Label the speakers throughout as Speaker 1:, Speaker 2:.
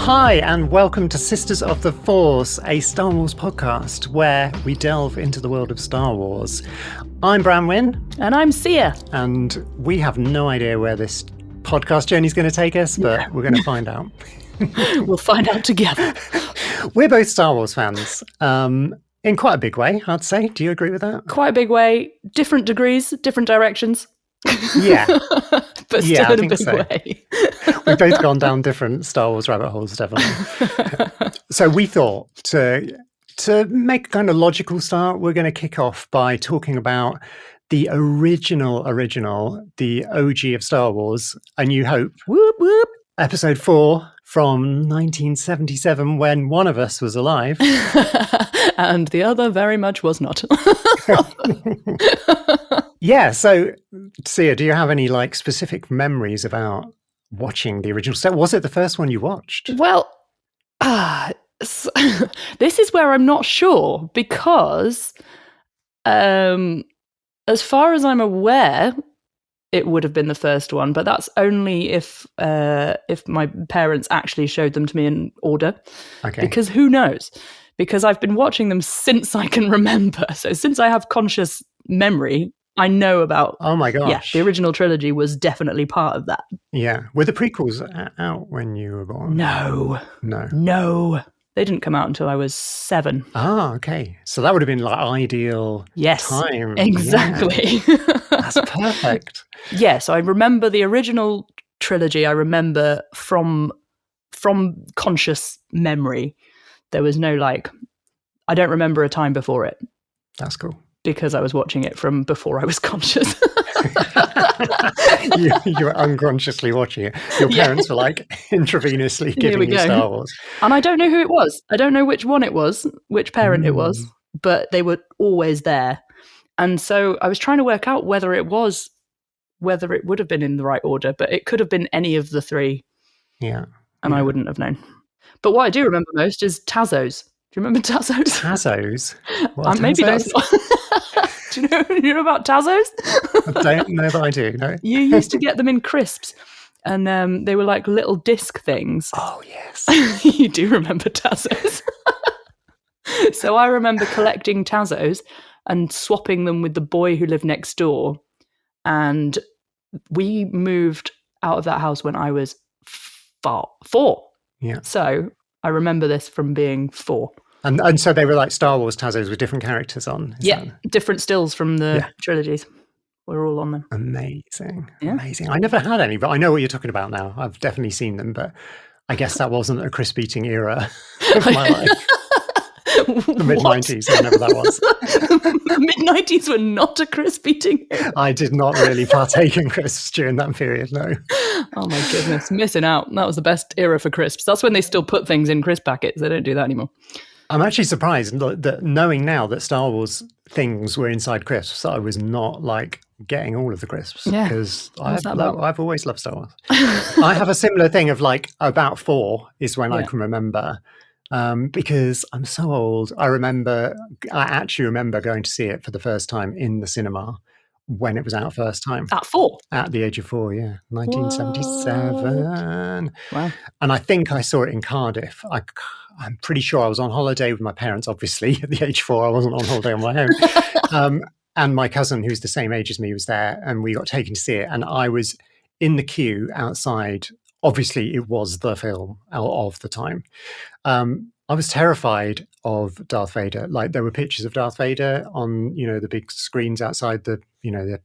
Speaker 1: Hi, and welcome to Sisters of the Force, a Star Wars podcast where we delve into the world of Star Wars. I'm Branwen.
Speaker 2: And I'm Seah.
Speaker 1: And we have no idea where this podcast journey is going to take us, but we're going to find out.
Speaker 2: We'll find out together.
Speaker 1: We're both Star Wars fans, in quite a big way, I'd say. Do you agree with that?
Speaker 2: Quite a big way. Different degrees, different directions.
Speaker 1: Yeah.
Speaker 2: But still in a big way.
Speaker 1: We've both gone down different Star Wars rabbit holes, definitely. So we thought to make a kind of logical start, we're going to kick off by talking about the original, the OG of Star Wars, A New Hope.
Speaker 2: Whoop, whoop.
Speaker 1: Episode 4 from 1977, when one of us was alive.
Speaker 2: And the other very much was not.
Speaker 1: Yeah, so Seah, do you have any specific memories about watching the original set? Was it the first one you watched?
Speaker 2: Well, this is where I'm not sure, because as far as I'm aware, it would have been the first one, but that's only if my parents actually showed them to me in order.
Speaker 1: Okay.
Speaker 2: Because who knows? Because I've been watching them since I can remember. So since I have conscious memory, I know about...
Speaker 1: Oh my gosh.
Speaker 2: Yeah, the original trilogy was definitely part of that.
Speaker 1: Yeah. Were the prequels out when you were born?
Speaker 2: No. They didn't come out until I was 7.
Speaker 1: Ah, okay. So that would have been ideal time.
Speaker 2: Exactly.
Speaker 1: Yeah. That's perfect.
Speaker 2: Yeah, so I remember the original trilogy. I remember from conscious memory. There was no I don't remember a time before it.
Speaker 1: That's cool.
Speaker 2: Because I was watching it from before I was conscious.
Speaker 1: you were unconsciously watching it. Your parents were intravenously giving you Star Wars.
Speaker 2: And I don't know who it was. I don't know which one it was, which parent it was, but they were always there. And so I was trying to work out whether it would have been in the right order, but it could have been any of the 3.
Speaker 1: Yeah.
Speaker 2: And I wouldn't have known. But what I do remember most is Tazos. Do you remember Tazos?
Speaker 1: Tazos? What are
Speaker 2: maybe
Speaker 1: Tazos?
Speaker 2: that's not... Do you know about Tazos?
Speaker 1: I don't know that I do, no.
Speaker 2: You used to get them in crisps, and they were like little disc things.
Speaker 1: Oh, yes.
Speaker 2: You do remember Tazos. So I remember collecting Tazos and swapping them with the boy who lived next door. And we moved out of that house when I was 4.
Speaker 1: Yeah.
Speaker 2: So I remember this from being 4.
Speaker 1: And so they were Star Wars Tazos with different characters on?
Speaker 2: Different stills from the trilogies. We're all on them.
Speaker 1: Amazing. Yeah. Amazing. I never had any, but I know what you're talking about now. I've definitely seen them, but I guess that wasn't a crisp eating era of my life. The mid-90s, whenever that was.
Speaker 2: The mid-90s were not a crisp eating era.
Speaker 1: I did not really partake in crisps during that period, no.
Speaker 2: Oh my goodness, missing out. That was the best era for crisps. That's when they still put things in crisp packets. They don't do that anymore. I'm
Speaker 1: actually surprised that knowing now that Star Wars things were inside crisps, I was not getting all of the crisps.
Speaker 2: Yeah.
Speaker 1: Because I've always loved Star Wars. I have a similar thing of about 4 is when I can remember. Because I'm so old. I actually remember going to see it for the first time in the cinema when it was out first time.
Speaker 2: At 4?
Speaker 1: At the age of 4, yeah. 1977.
Speaker 2: What? Wow.
Speaker 1: And I think I saw it in Cardiff. I'm pretty sure I was on holiday with my parents, obviously. At the age of 4, I wasn't on holiday on my own. And my cousin, who's the same age as me, was there, and we got taken to see it. And I was in the queue outside. Obviously, it was the film of the time. I was terrified of Darth Vader. There were pictures of Darth Vader on, the big screens outside the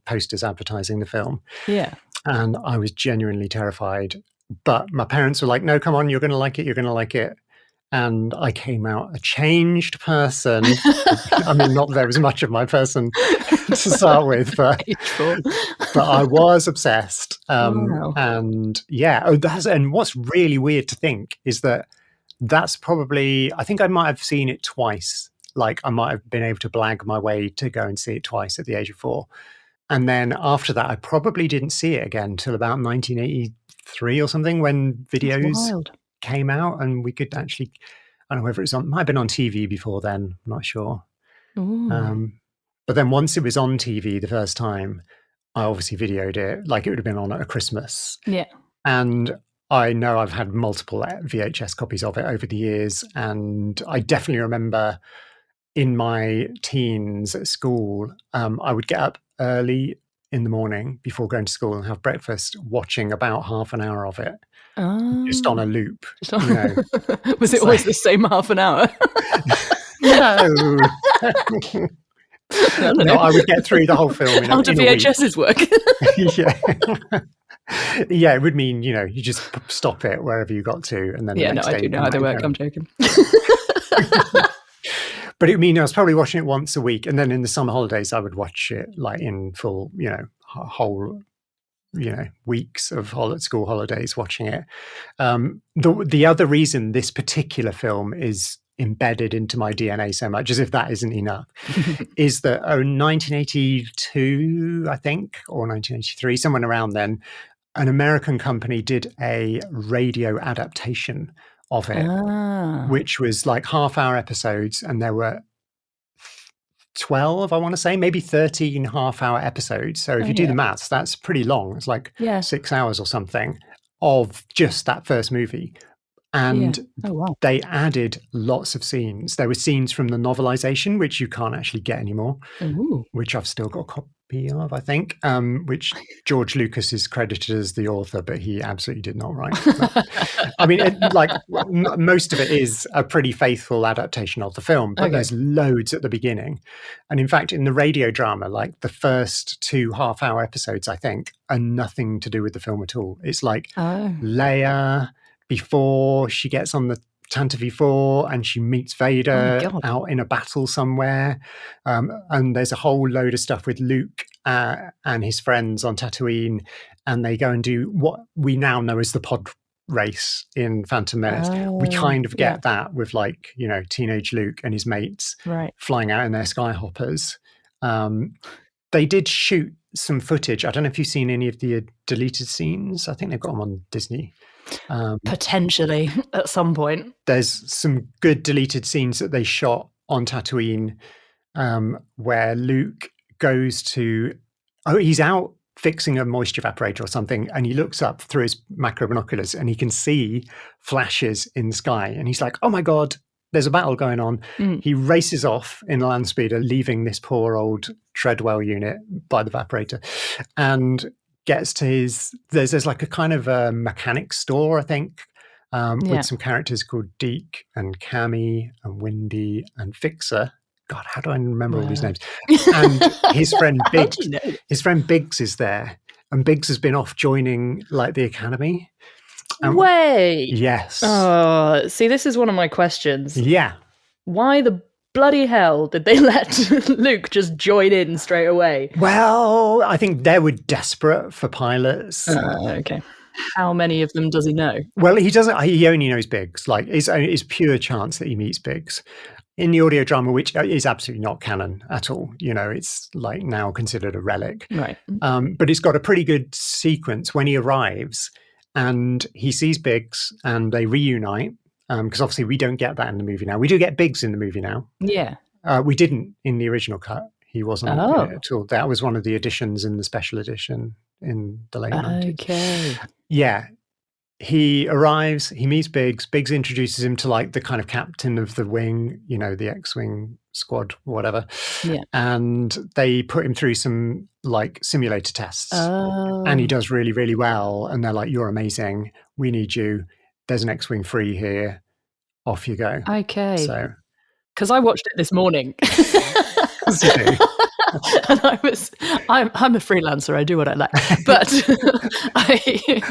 Speaker 1: posters advertising the film.
Speaker 2: Yeah.
Speaker 1: And I was genuinely terrified. But my parents were like, no, come on, you're going to like it. You're going to like it. And I came out a changed person. I mean, not there was much of my person to start with, but I was obsessed.
Speaker 2: Wow.
Speaker 1: And and what's really weird to think is that's probably, I think I might have seen it twice. I might have been able to blag my way to go and see it twice at the age of 4. And then after that, I probably didn't see it again until about 1983 or something, when videos came out and we could actually, I don't know whether it might have been on TV before then, I'm not sure. But then once it was on TV the first time, I obviously videoed it, it would have been on at a Christmas.
Speaker 2: Yeah.
Speaker 1: And I know I've had multiple VHS copies of it over the years, and I definitely remember in my teens at school, I would get up early in the morning before going to school and have breakfast, watching about half an hour of it, just on a loop. You know,
Speaker 2: was it always the same half an hour?
Speaker 1: no. No, I would get through the whole film in
Speaker 2: How do VHSs work?
Speaker 1: Yeah, it would mean, you just stop it wherever you got to, and then
Speaker 2: I do know how they work. I'm joking.
Speaker 1: But it would mean I was probably watching it once a week, and then in the summer holidays I would watch it like in full, whole, weeks of school holidays watching it. The other reason this particular film is embedded into my DNA so much, as if that isn't enough, is that 1982, I think, or 1983, somewhere around then, an American company did a radio adaptation of it, which was like half-hour episodes, and there were 12, I want to say, maybe 13 half-hour episodes. So if you do the maths, that's pretty long. It's like 6 hours or something of just that first movie. And they added lots of scenes. There were scenes from the novelization, which you can't actually get anymore, which I've still got a copy of, I think, which George Lucas is credited as the author, but he absolutely did not write. I mean, most of it is a pretty faithful adaptation of the film, but there's loads at the beginning. And in fact, in the radio drama, like the first 2 half-hour episodes, I think, are nothing to do with the film at all. It's like Leia before she gets on the Tantive 4 and she meets Vader out in a battle somewhere. And there's a whole load of stuff with Luke and his friends on Tatooine. And they go and do what we now know as the pod race in Phantom Menace. We kind of get that with teenage Luke and his mates flying out in their skyhoppers. They did shoot some footage. I don't know if you've seen any of the deleted scenes. I think they've got them on Disney.
Speaker 2: Potentially at some point.
Speaker 1: There's some good deleted scenes that they shot on Tatooine where Luke goes to he's out fixing a moisture evaporator or something, and he looks up through his macro binoculars and he can see flashes in the sky, and he's like, oh my god, there's a battle going on. He races off in a land speeder, leaving this poor old Treadwell unit by the evaporator, and gets to there's like a kind of a mechanic store, I think, with some characters called Deke and Cammy and Windy and Fixer. God, how do I remember all these names? And his friend Biggs. His friend Biggs is there, and Biggs has been off joining like the academy.
Speaker 2: Wait.
Speaker 1: Yes.
Speaker 2: See, this is one of my questions.
Speaker 1: Yeah.
Speaker 2: Why the bloody hell did they let Luke just join in straight away?
Speaker 1: Well, I think they were desperate for pilots.
Speaker 2: Okay. How many of them does he know?
Speaker 1: Well, he doesn't. He only knows Biggs. Like, it's pure chance that he meets Biggs in the audio drama, which is absolutely not canon at all. It's like now considered a relic.
Speaker 2: Right.
Speaker 1: But it's got a pretty good sequence when he arrives and he sees Biggs and they reunite. Because obviously we don't get that in the movie now. We do get Biggs in the movie now.
Speaker 2: Yeah.
Speaker 1: We didn't in the original cut. He wasn't in it at all. That was one of the additions in the special edition in the late 90s.
Speaker 2: Okay.
Speaker 1: Yeah. He arrives, he meets Biggs. Biggs introduces him to like the kind of captain of the wing, the X-Wing squad, whatever.
Speaker 2: Yeah.
Speaker 1: And they put him through some like simulator tests. And he does really, really well. And they're like, you're amazing. We need you. There's an X-Wing free here. Off you go.
Speaker 2: Okay.
Speaker 1: So,
Speaker 2: because I watched it this morning.
Speaker 1: you do.
Speaker 2: And I'm a freelancer. I do what I like. But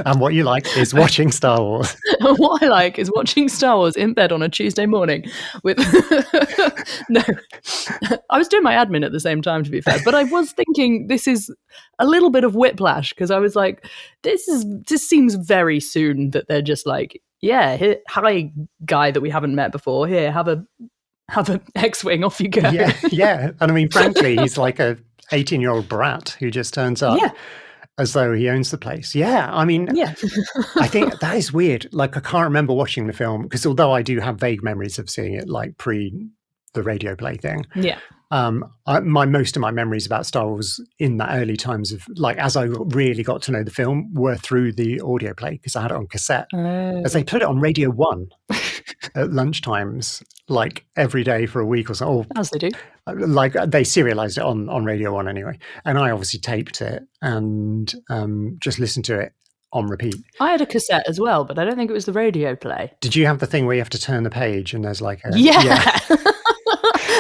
Speaker 1: and what you like is watching Star Wars.
Speaker 2: What I like is watching Star Wars in bed on a Tuesday morning with no. I was doing my admin at the same time, to be fair. But I was thinking this is a little bit of whiplash, because I was like, this seems very soon that they're just like, yeah, here, hi guy that we haven't met before. Here, have an X-Wing, off you go.
Speaker 1: Yeah. And I mean, frankly, he's like a 18-year-old brat who just turns up as though he owns the place. Yeah, I mean, I think that is weird. Like, I can't remember watching the film, because although I do have vague memories of seeing it like pre the radio play thing.
Speaker 2: Yeah.
Speaker 1: Most of my memories about Star Wars in the early times of, like, as I really got to know the film, were through the audio play, because I had it on cassette. As they put it on Radio 1 at lunchtimes, like every day for a week or so.
Speaker 2: As they do.
Speaker 1: Like, they serialized it on Radio 1 anyway. And I obviously taped it and just listened to it on repeat.
Speaker 2: I had a cassette as well, but I don't think it was the radio play.
Speaker 1: Did you have the thing where you have to turn the page and there's like a...
Speaker 2: Yeah.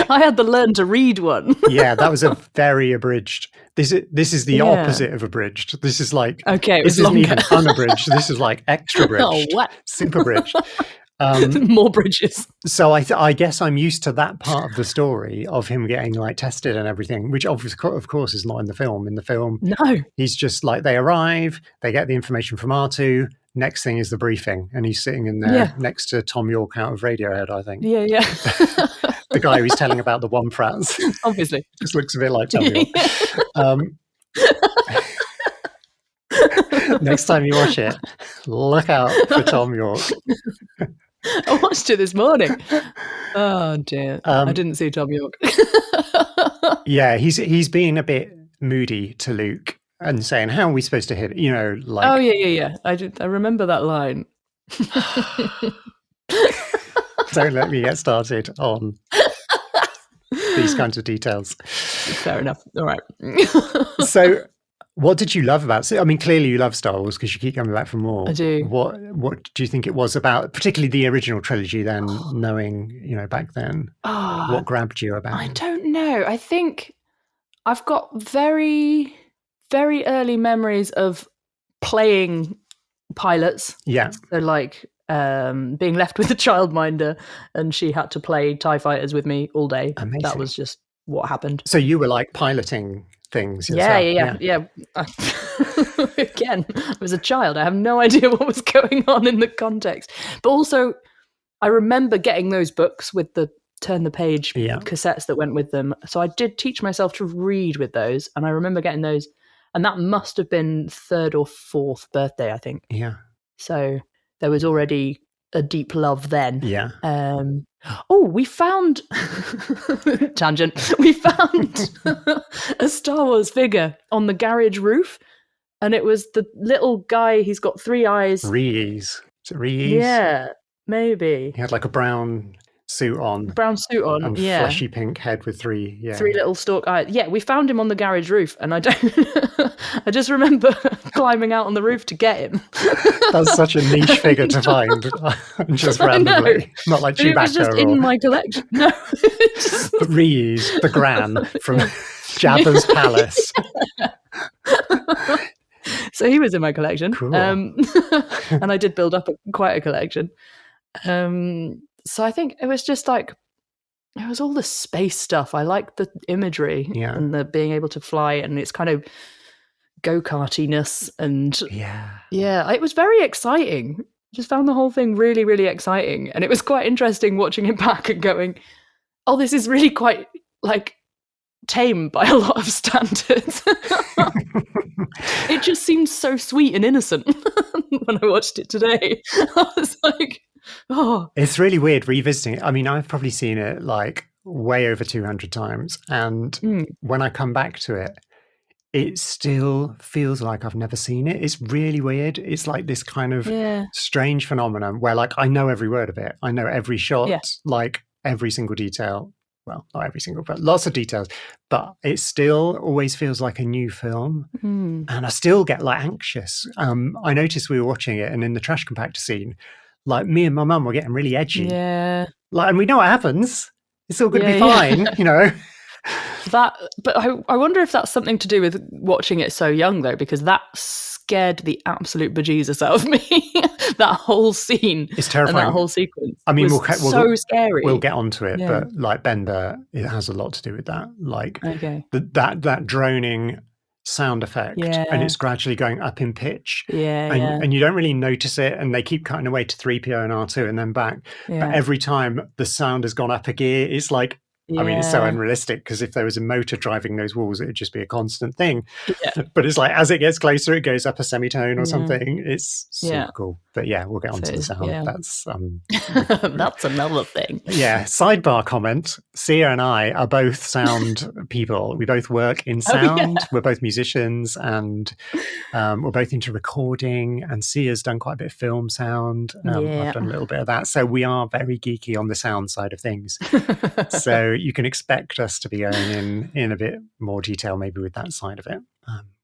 Speaker 2: I had the learn to read one.
Speaker 1: Yeah, that was a very abridged. This is the opposite of abridged. This is like...
Speaker 2: Okay, it
Speaker 1: this
Speaker 2: was
Speaker 1: isn't even
Speaker 2: longer.
Speaker 1: unabridged. This is like extra bridged.
Speaker 2: Oh, what?
Speaker 1: Super bridged.
Speaker 2: More bridges.
Speaker 1: So I guess I'm used to that part of the story of him getting like tested and everything, which of course is not in the film. In the film,
Speaker 2: No.
Speaker 1: he's just like, they arrive, they get the information from R2. Next thing is the briefing, and he's sitting in there next to Tom York out of Radiohead, I think.
Speaker 2: Yeah.
Speaker 1: The guy who's telling about the one frats.
Speaker 2: Obviously.
Speaker 1: Just looks a bit like Tom York. Next time you watch it, look out for Tom York.
Speaker 2: I watched it this morning. Oh dear. I didn't see Tom York.
Speaker 1: Yeah, he's being a bit moody to Luke and saying, how are we supposed to hit it? You know, like...
Speaker 2: Oh yeah. I remember that line.
Speaker 1: Don't let me get started on these kinds of details.
Speaker 2: Fair enough. All right.
Speaker 1: So what did you love about it? I mean, clearly you love Star Wars because you keep coming back for more.
Speaker 2: I do.
Speaker 1: What do you think it was about, particularly the original trilogy then, knowing, you know, back then? What grabbed you about
Speaker 2: I
Speaker 1: it?
Speaker 2: don't know. I think I've got very, very early memories of playing pilots.
Speaker 1: Yeah.
Speaker 2: So like being left with a childminder, and she had to play TIE fighters with me all day.
Speaker 1: Amazing.
Speaker 2: That was just what happened.
Speaker 1: So you were like piloting things yourself?
Speaker 2: Yeah. Again, I was a child. I have no idea what was going on in the context. But also, I remember getting those books with the turn the page cassettes that went with them. So I did teach myself to read with those, and I remember getting those. And that must have been 3rd or 4th birthday, I think.
Speaker 1: Yeah. So
Speaker 2: there was already a deep love then.
Speaker 1: Yeah.
Speaker 2: We found tangent. We found a Star Wars figure on the garage roof, and it was the little guy. He's got 3 eyes.
Speaker 1: Reese. Is it Reese?
Speaker 2: Yeah, maybe.
Speaker 1: He had like a brown suit on. And fleshy pink head with 3
Speaker 2: little stalk eyes. Yeah, we found him on the garage roof, and I just remember climbing out on the roof to get him.
Speaker 1: That's such a niche figure to find, just randomly. Not like Chewbacca.
Speaker 2: It was just in my collection. No,
Speaker 1: Reese, the Gran from Jabba's palace.
Speaker 2: So he was in my collection.
Speaker 1: Cool.
Speaker 2: And I did build up quite a collection. So I think it was just like, it was all the space stuff. I liked the imagery and the being able to fly, and it's kind of go-kartiness, and it was very exciting. Just found the whole thing really, really exciting, and it was quite interesting watching it back and going, oh, this is really quite like tame by a lot of standards. It just seemed so sweet and innocent when I watched it today. I was like, oh,
Speaker 1: it's really weird revisiting it. I mean, I've probably seen it like way over 200 times, and when I come back to it, it still feels like I've never seen it. It's really weird. It's like this kind of strange phenomenon where, like, I know every word of it. I know every shot, like every single detail. Well, not every single, but lots of details. But it still always feels like a new film. And I still get like anxious. I noticed we were watching it, and in the trash compactor scene, like me and my mum were getting really edgy.
Speaker 2: Yeah.
Speaker 1: Like, and we know what happens. It's all going to be fine, you know.
Speaker 2: But I wonder if that's something to do with watching it so young, though, because that scared the absolute bejesus out of me. That whole scene,
Speaker 1: it's terrifying.
Speaker 2: And that whole sequence.
Speaker 1: I mean,
Speaker 2: so scary.
Speaker 1: We'll get onto it, but like Bender, it has a lot to do with that. Like that droning sound effect, and it's gradually going up in pitch. And you don't really notice it, and they keep cutting away to 3PO and R2 and then back. But every time the sound has gone up a gear, it's like I mean, it's so
Speaker 2: Yeah.
Speaker 1: unrealistic because if there was a motor driving those walls, it would just be a constant thing.
Speaker 2: Yeah.
Speaker 1: But it's like as it gets closer, it goes up a semitone or
Speaker 2: Yeah.
Speaker 1: something. It's super
Speaker 2: Yeah.
Speaker 1: cool. But yeah, we'll get onto the sound.
Speaker 2: Yeah.
Speaker 1: That's
Speaker 2: That's another thing.
Speaker 1: yeah. Sidebar comment: Seah and I are both sound people. We both work in sound. We're both musicians, and we're both into recording. And Seah's done quite a bit of film sound. I've done a little bit of that. So we are very geeky on the sound side of things. So you can expect us to be going in a bit more detail, maybe with that side of it,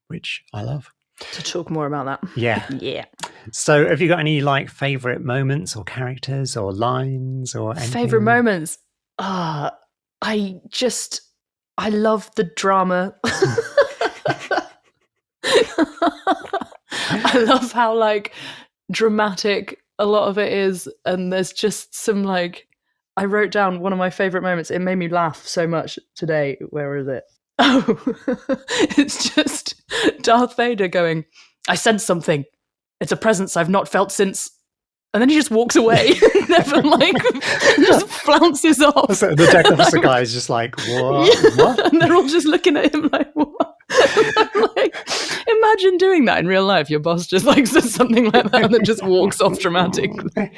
Speaker 1: which I love.
Speaker 2: To talk more about that.
Speaker 1: Yeah.
Speaker 2: Yeah.
Speaker 1: So have you got any like favorite moments or characters or lines or anything?
Speaker 2: Favorite moments? I love the drama. I love how like dramatic a lot of it is, and there's just some like, I wrote down one of my favorite moments. It made me laugh so much today. Where is it? Oh, it's just Darth Vader going, "I sense something. It's a presence I've not felt since," and then he just walks away. Never like just flounces off.
Speaker 1: So the deck officer guy is just like, what?
Speaker 2: Yeah.
Speaker 1: What?
Speaker 2: And they're all just looking at him like, what? Like, imagine doing that in real life. Your boss just like says something like that and then just walks off dramatically.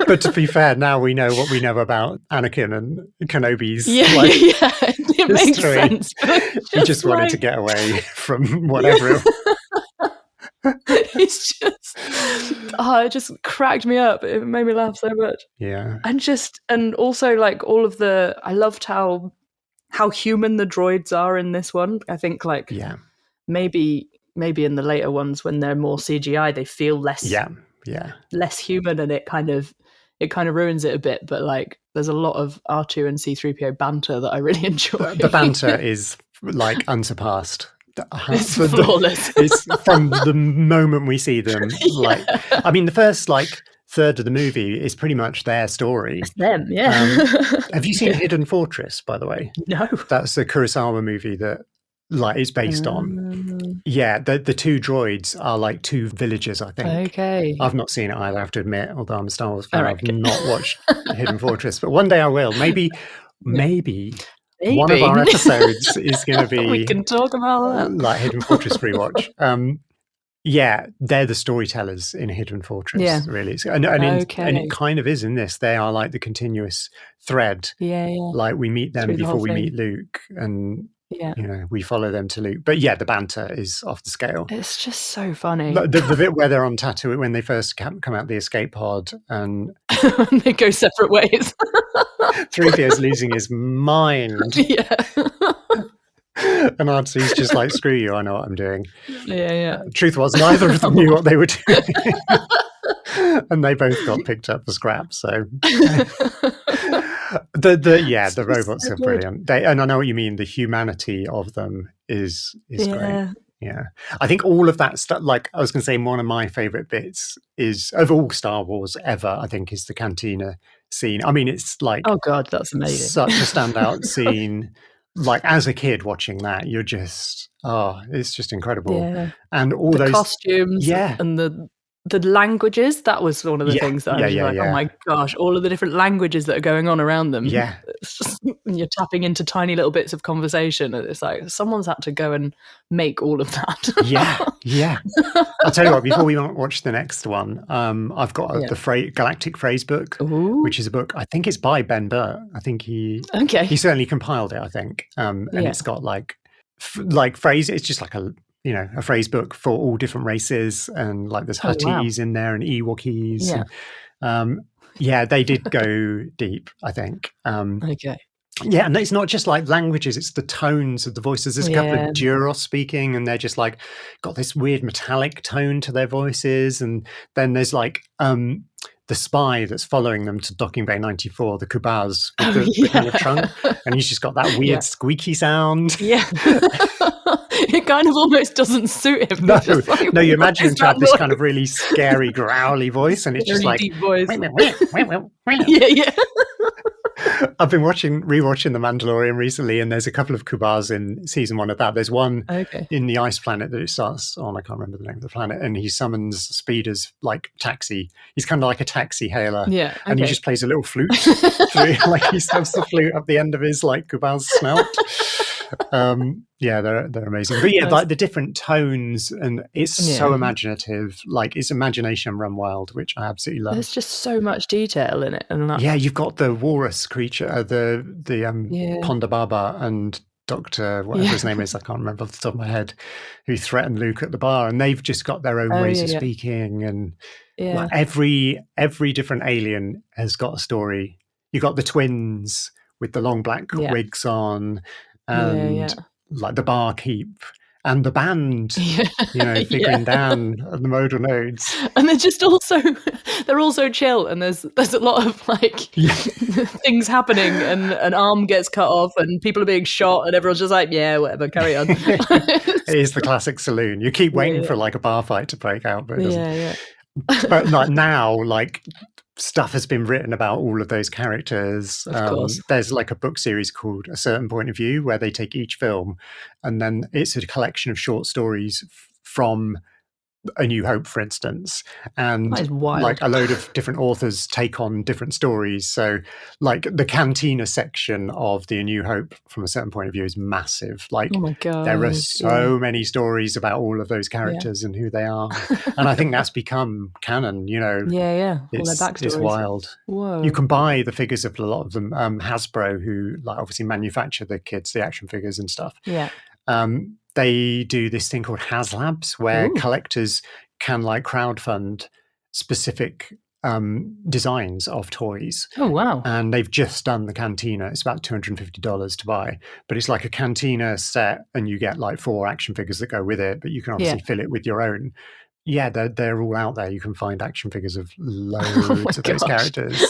Speaker 1: But to be fair, now we know what we know about Anakin and Kenobi's
Speaker 2: It makes
Speaker 1: history.
Speaker 2: sense.
Speaker 1: He just wanted to get away from whatever.
Speaker 2: It's just, it just cracked me up. It made me laugh so much.
Speaker 1: Yeah.
Speaker 2: And also like all of I loved how human the droids are in this one. I think like maybe in the later ones when they're more CGI, they feel less less human, and it kind of ruins it a bit. But like there's a lot of R2 and C-3PO banter that I really enjoy.
Speaker 1: The banter is like unsurpassed.
Speaker 2: It's flawless.
Speaker 1: It's from the moment we see them. Like, I mean, the first like third of the movie is pretty much their story.
Speaker 2: It's them, yeah.
Speaker 1: Have you seen Hidden Fortress, by the way?
Speaker 2: No.
Speaker 1: That's a Kurosawa movie that like is based on. Yeah, the two droids are like two villagers, I think.
Speaker 2: Okay.
Speaker 1: I've not seen it either, I have to admit, although I'm a Star Wars fan. I've not watched Hidden Fortress, but one day I will. Maybe one of our episodes is going to be
Speaker 2: we can talk about that,
Speaker 1: like Hidden Fortress rewatch. Yeah, they're the storytellers in Hidden Fortress, really. And it kind of is in this. They are like the continuous thread.
Speaker 2: Yeah.
Speaker 1: Like we meet them before we meet Luke, and you know, we follow them to Luke. But yeah, the banter is off the scale.
Speaker 2: It's just so funny.
Speaker 1: The bit where they're on Tatooine when they first come out the escape pod and
Speaker 2: they go separate ways.
Speaker 1: 3PO's losing his mind.
Speaker 2: Yeah.
Speaker 1: And R2's just like, screw you, I know what I'm doing.
Speaker 2: Yeah.
Speaker 1: Truth was, neither of them knew what they were doing. And they both got picked up for scrap, so... the robots are brilliant. And I know what you mean, the humanity of them is great. Yeah. I think all of that stuff, like I was going to say, one of my favourite bits is, of all Star Wars ever, I think, is the cantina scene. I mean, it's like...
Speaker 2: Oh, God, that's amazing.
Speaker 1: Such a standout scene. Like, as a kid watching that, you're just... Oh, it's just incredible. Yeah. And all those...
Speaker 2: costumes and the languages, that was one of the things that I was like, oh my gosh, all of the different languages that are going on around them.
Speaker 1: Yeah.
Speaker 2: It's just, you're tapping into tiny little bits of conversation. And it's like, someone's had to go and make all of that.
Speaker 1: Yeah. I'll tell you what, before we watch the next one, I've got the Galactic Phrase Book, which is a book, I think it's by Ben Burt. I think he certainly compiled it, I think. And it's got like phrase, it's just like a phrase book for all different races, and like there's Hutties in there and Ewokies. Yeah. They did go deep, I think. Yeah, and it's not just like languages, it's the tones of the voices. There's a couple of Duros speaking, and they're just like got this weird metallic tone to their voices. And then there's like the spy that's following them to Docking Bay 94, the Kubaz with the kind of trunk, and he's just got that weird squeaky sound.
Speaker 2: Yeah. It kind of almost doesn't suit him.
Speaker 1: No, you imagine him to have this kind of really scary, growly voice, and it's just like
Speaker 2: deep voice.
Speaker 1: I've been rewatching The Mandalorian recently, and there's a couple of Kubars in season 1 of that. There's one in the ice planet that it starts on. I can't remember the name of the planet, and he summons speeders like taxi. He's kind of like a taxi hailer, and he just plays a little flute through, like he stabs the flute up the end of his like Kubar's snout. They're amazing. But like the different tones, and it's so imaginative. Like it's imagination run wild, which I absolutely love.
Speaker 2: There's just so much detail in it, and
Speaker 1: you've got the walrus creature, the Ponda Baba and Doctor whatever his name is, I can't remember off the top of my head, who threatened Luke at the bar, and they've just got their own ways of speaking, and like every different alien has got a story. You got the twins with the long black wigs on. And like the barkeep and the band, figuring down the modal nodes,
Speaker 2: and they're also chill. And there's a lot of like things happening, and an arm gets cut off, and people are being shot, and everyone's just like, whatever, carry on.
Speaker 1: It is the classic saloon. You keep waiting for like a bar fight to break out, but it doesn't. But like now, like stuff has been written about all of those characters.
Speaker 2: Of course.
Speaker 1: There's like a book series called A Certain Point of View, where they take each film and then it's a collection of short stories from A New Hope, for instance, and like a load of different authors take on different stories. So like the cantina section of the A New Hope from A Certain Point of View is massive. Like,
Speaker 2: oh my God,
Speaker 1: there are so many stories about all of those characters and who they are. And I think that's become canon, all their backstories. It's wild.
Speaker 2: Whoa.
Speaker 1: You can buy the figures of a lot of them. Hasbro, who like obviously manufacture the kids, the action figures and stuff. They do this thing called HasLabs, where collectors can like crowdfund specific designs of toys.
Speaker 2: Oh, wow.
Speaker 1: And they've just done the cantina. It's about $250 to buy, but it's like a cantina set, and you get like 4 action figures that go with it, but you can obviously fill it with your own. They're all out there. You can find action figures of loads of those characters.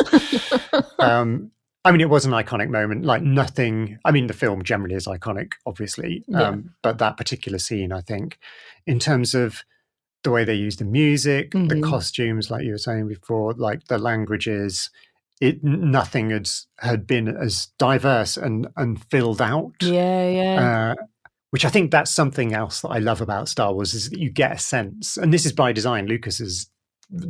Speaker 1: I mean, it was an iconic moment, like nothing. I mean, the film generally is iconic, obviously, but that particular scene, I think, in terms of the way they use the music, the costumes, like you were saying before, like the languages, nothing had been as diverse and filled out. Which I think that's something else that I love about Star Wars, is that you get a sense, and this is by design. Lucas has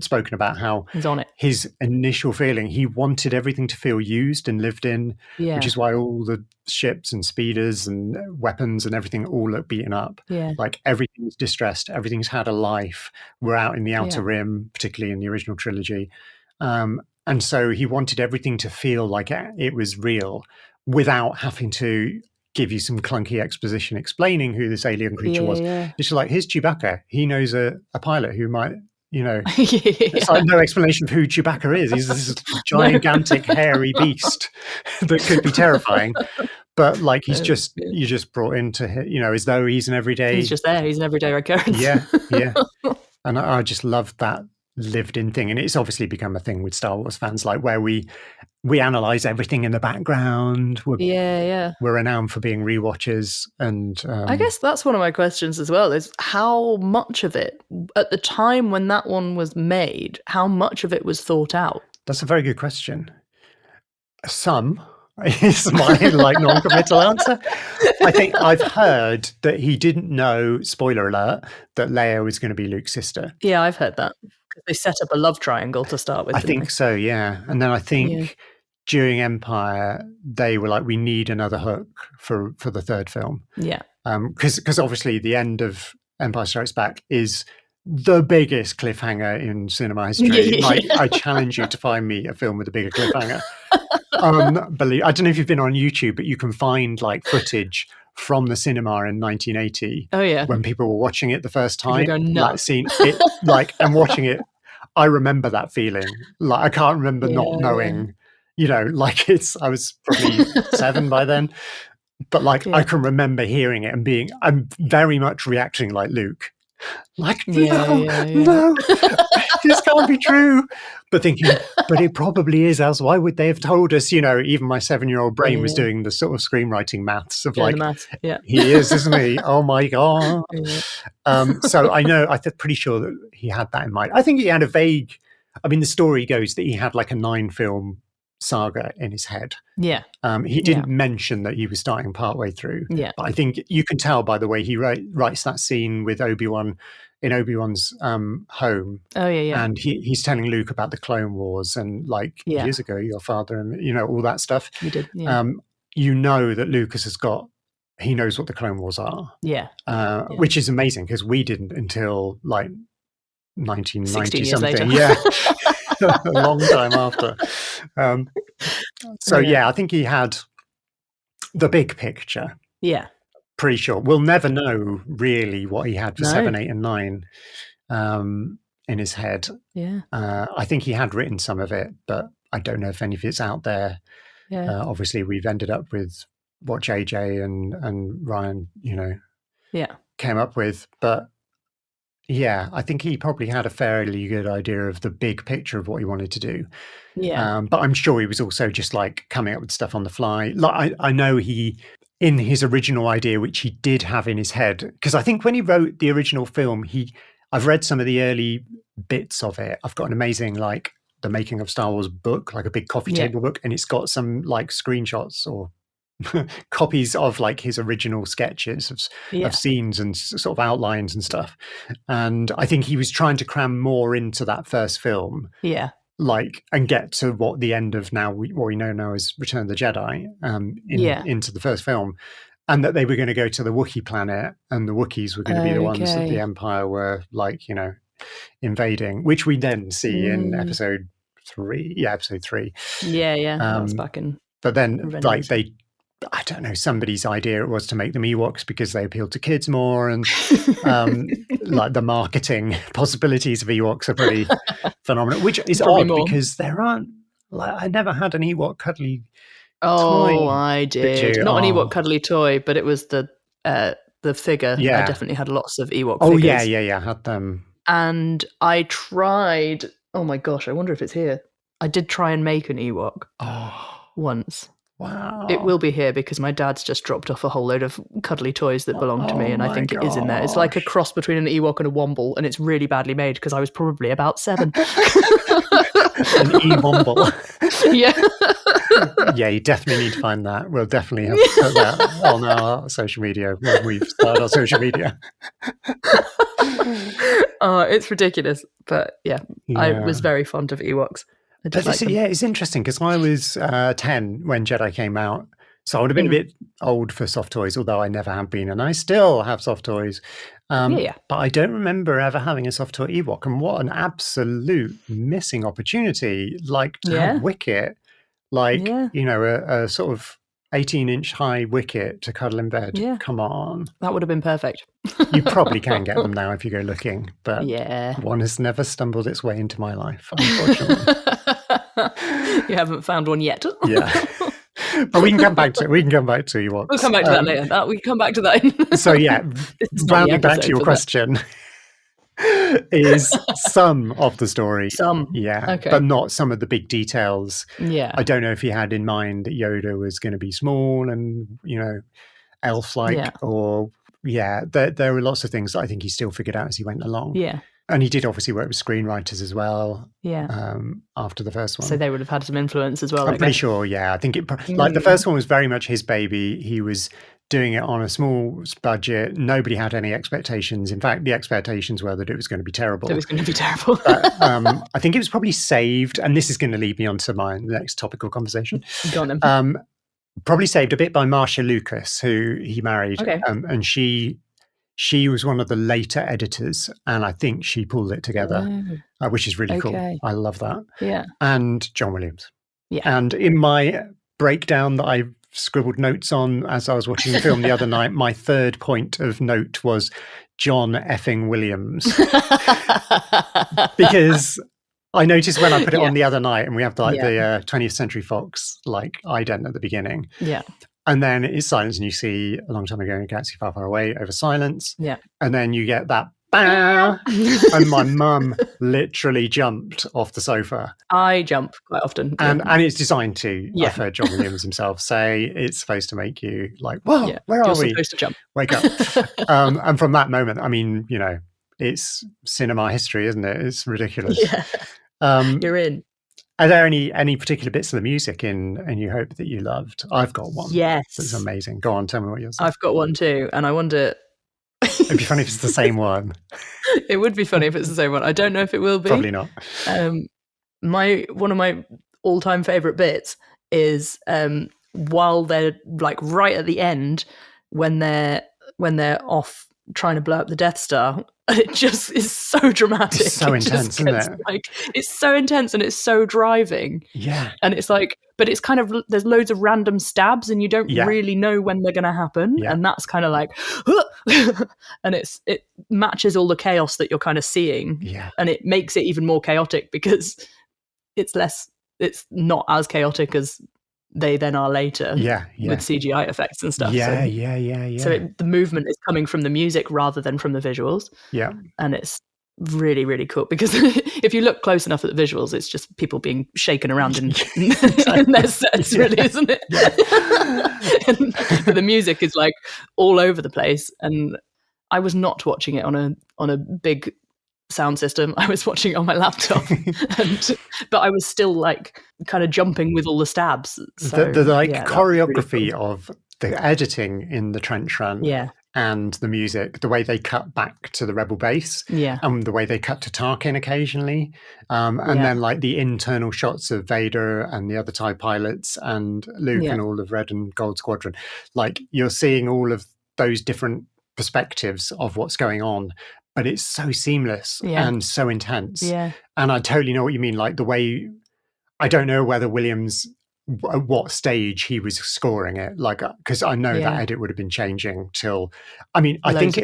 Speaker 1: spoken about how
Speaker 2: he's on it.
Speaker 1: His initial feeling, he wanted everything to feel used and lived in, which is why all the ships and speeders and weapons and everything all look beaten up. Like everything's distressed, everything's had a life. We're out in the Outer Rim, particularly in the original trilogy, and so he wanted everything to feel like it was real without having to give you some clunky exposition explaining who this alien creature was. It's just like, here's Chewbacca, he knows a pilot who might, it's like no explanation of who Chewbacca is. He's this gigantic hairy beast that could be terrifying, but like you're just brought into as though he's an everyday.
Speaker 2: He's just there. He's an everyday occurrence.
Speaker 1: And I just love that lived in thing, and it's obviously become a thing with Star Wars fans, like where we analyze everything in the background. We're renowned for being rewatchers, and
Speaker 2: I guess that's one of my questions as well, is how much of it at the time when that one was made, how much of it was thought out?
Speaker 1: That's a very good question. Some is my like non-committal answer. I think I've heard that he didn't know, spoiler alert, that Leia was going to be Luke's sister.
Speaker 2: Yeah, I've heard that. They set up a love triangle to start with.
Speaker 1: I think so, yeah. And then I think during Empire, they were like, we need another hook for the third film.
Speaker 2: Yeah.
Speaker 1: Because obviously the end of Empire Strikes Back is the biggest cliffhanger in cinema history. Like, I challenge you to find me a film with a bigger cliffhanger. Unbelievable. I don't know if you've been on YouTube, but you can find like footage from the cinema in 1980.
Speaker 2: Oh yeah,
Speaker 1: when people were watching it the first time,
Speaker 2: like
Speaker 1: seeing it, like, and watching it. I remember that feeling. Like, I can't remember not knowing. Like I was probably 7 by then, but like I can remember hearing it and I'm very much reacting like Luke. Like, no, this can't be true. But thinking, but it probably is, else why would they have told us? Even my 7-year-old brain was doing the sort of screenwriting maths of he is, isn't he? Oh my God. So I know, I'm pretty sure that he had that in mind. I think he had the story goes that he had like a 9-film saga in his head.
Speaker 2: Yeah.
Speaker 1: He didn't mention that he was starting partway through.
Speaker 2: Yeah.
Speaker 1: But I think you can tell by the way he writes that scene with Obi-Wan in Obi-Wan's home.
Speaker 2: Oh, yeah.
Speaker 1: And he's telling Luke about the Clone Wars and like years ago, your father and, you know, all that stuff.
Speaker 2: You did, yeah.
Speaker 1: You know that Lucas he knows what the Clone Wars are.
Speaker 2: Yeah.
Speaker 1: Which is amazing because we didn't until like 1990 something.
Speaker 2: Later.
Speaker 1: Yeah. A long time after. I think he had the big picture.
Speaker 2: Yeah.
Speaker 1: Pretty sure. We'll never know really what he had for 7, 8, and 9 in his head.
Speaker 2: Yeah.
Speaker 1: I think he had written some of it, but I don't know if any of it's out there.
Speaker 2: Yeah.
Speaker 1: Obviously, we've ended up with what JJ and Ryan, you know, came up with. But yeah, I think he probably had a fairly good idea of the big picture of what he wanted to do.
Speaker 2: Yeah.
Speaker 1: But I'm sure he was also just like coming up with stuff on the fly. Like I know in his original idea, which he did have in his head, because I think when he wrote the original film, I've read some of the early bits of it. I've got an amazing like the making of Star Wars book, like a big coffee table book, and it's got some like screenshots or copies of like his original sketches of scenes and sort of outlines and stuff. And I think he was trying to cram more into that first film.
Speaker 2: Yeah.
Speaker 1: Like, and get to what the end of what we know now is Return of the Jedi into the first film. And that they were going to go to the Wookiee planet and the Wookiees were going to be the ones that the Empire were like, you know, invading, which we then see in episode 3. Yeah, episode 3.
Speaker 2: Yeah. That was back in.
Speaker 1: But then like I don't know, somebody's idea it was to make them Ewoks because they appealed to kids more, and like the marketing possibilities of Ewoks are pretty phenomenal, which is odd because there aren't, like, I never had an Ewok cuddly toy.
Speaker 2: I did. Not an Ewok cuddly toy, but it was the figure.
Speaker 1: Yeah.
Speaker 2: I definitely had lots of Ewok
Speaker 1: figures.
Speaker 2: Yeah,
Speaker 1: I had them.
Speaker 2: And I tried, oh my gosh, I wonder if it's here. I did try and make an Ewok once.
Speaker 1: Wow.
Speaker 2: It will be here because my dad's just dropped off a whole load of cuddly toys that belong to me, and I think it is in there. It's like a cross between an Ewok and a Womble, and it's really badly made because I was probably about 7.
Speaker 1: An E-Womble.
Speaker 2: Yeah.
Speaker 1: Yeah, you definitely need to find that. We'll definitely have to put that on our social media when we've started our social media.
Speaker 2: It's ridiculous, but yeah, I was very fond of Ewoks.
Speaker 1: It's interesting because I was 10 when Jedi came out, so I would have been a bit old for soft toys, although I never have been, and I still have soft toys. But I don't remember ever having a soft toy Ewok, and what an absolute missing opportunity! Like to have Wicket, like you know, a sort of 18-inch high Wicket to cuddle in bed.
Speaker 2: Yeah.
Speaker 1: Come on,
Speaker 2: that would have been perfect.
Speaker 1: You probably can get them now if you go looking, but
Speaker 2: yeah,
Speaker 1: one has never stumbled its way into my life, unfortunately.
Speaker 2: You haven't found one yet.
Speaker 1: Yeah. But we can come back to Ewoks.
Speaker 2: We'll come back to that later. We can come back to that.
Speaker 1: So yeah, rounding back to your question, is some of the story. But not some of the big details.
Speaker 2: Yeah.
Speaker 1: I don't know if he had in mind that Yoda was going to be small and, you know, elf-like or there were lots of things that I think he still figured out as he went along.
Speaker 2: Yeah.
Speaker 1: And he did obviously work with screenwriters as well.
Speaker 2: Yeah.
Speaker 1: After the first one,
Speaker 2: so they would have had some influence as well.
Speaker 1: I'm pretty sure. Yeah, I think like the first one was very much his baby. He was doing it on a small budget. Nobody had any expectations. In fact, the expectations were that it was going to be terrible.
Speaker 2: It was going to be terrible.
Speaker 1: I think it was probably saved, and this is going to lead me on to my next topical conversation.
Speaker 2: Go on then.
Speaker 1: Probably saved a bit by Marcia Lucas, who he married, and she was one of the later editors, and I think she pulled it together, which is really cool. I love that.
Speaker 2: Yeah.
Speaker 1: And John Williams.
Speaker 2: Yeah.
Speaker 1: And in my breakdown that I scribbled notes on as I was watching the film the other night, my third point of note was John effing Williams. Because I noticed when I put it on the other night, and we have like the 20th Century Fox like ident at the beginning.
Speaker 2: Yeah.
Speaker 1: And then it's silence, and you see A Long Time Ago in a Galaxy Far, Far Away over silence.
Speaker 2: Yeah.
Speaker 1: And then you get that bang, and my mum literally jumped off the sofa.
Speaker 2: I jump quite often.
Speaker 1: And it's designed to, I've heard John Williams himself say, it's supposed to make you like, whoa, where are we?
Speaker 2: You're supposed to jump.
Speaker 1: Wake up. And from that moment, I mean, you know, it's cinema history, isn't it? It's ridiculous.
Speaker 2: Yeah. You're in.
Speaker 1: Are there any particular bits of the music in New Hope that you loved? I've got one.
Speaker 2: Yes.
Speaker 1: That's amazing. Go on, tell me what yours is.
Speaker 2: I've got one too, and I wonder.
Speaker 1: It'd be funny if it's the same one.
Speaker 2: It would be funny if it's the same one. I don't know if it will be.
Speaker 1: Probably not.
Speaker 2: One of my all-time favorite bits is while they're like right at the end when they're off trying to blow up the Death Star. It just is so dramatic.
Speaker 1: It's so intense, isn't it?
Speaker 2: Like, it's so intense and it's so driving.
Speaker 1: Yeah.
Speaker 2: And it's like, but it's kind of, there's loads of random stabs and you don't really know when they're going to happen.
Speaker 1: Yeah.
Speaker 2: And that's kind of like, and it matches all the chaos that you're kind of seeing.
Speaker 1: Yeah.
Speaker 2: And it makes it even more chaotic because it's not as chaotic as they then are later with CGI effects and stuff.
Speaker 1: Yeah.
Speaker 2: So the movement is coming from the music rather than from the visuals.
Speaker 1: Yeah.
Speaker 2: And it's really, really cool because if you look close enough at the visuals, it's just people being shaken around in their sets, really, isn't it? Yeah. But the music is like all over the place. And I was not watching it on a big sound system. I was watching it on my laptop, but I was still like kind of jumping with all the stabs. So,
Speaker 1: the choreography really cool. Of the editing in the trench run, and the music, the way they cut back to the rebel base, and the way they cut to Tarkin occasionally, and then like the internal shots of Vader and the other TIE pilots and Luke and all of Red and Gold Squadron, like you're seeing all of those different perspectives of what's going on. But it's so seamless and so intense. Yeah. And I totally know what you mean. Like the way, I don't know whether Williams, at what stage he was scoring it. Like, because I know that edit would have been changing till, I mean, I think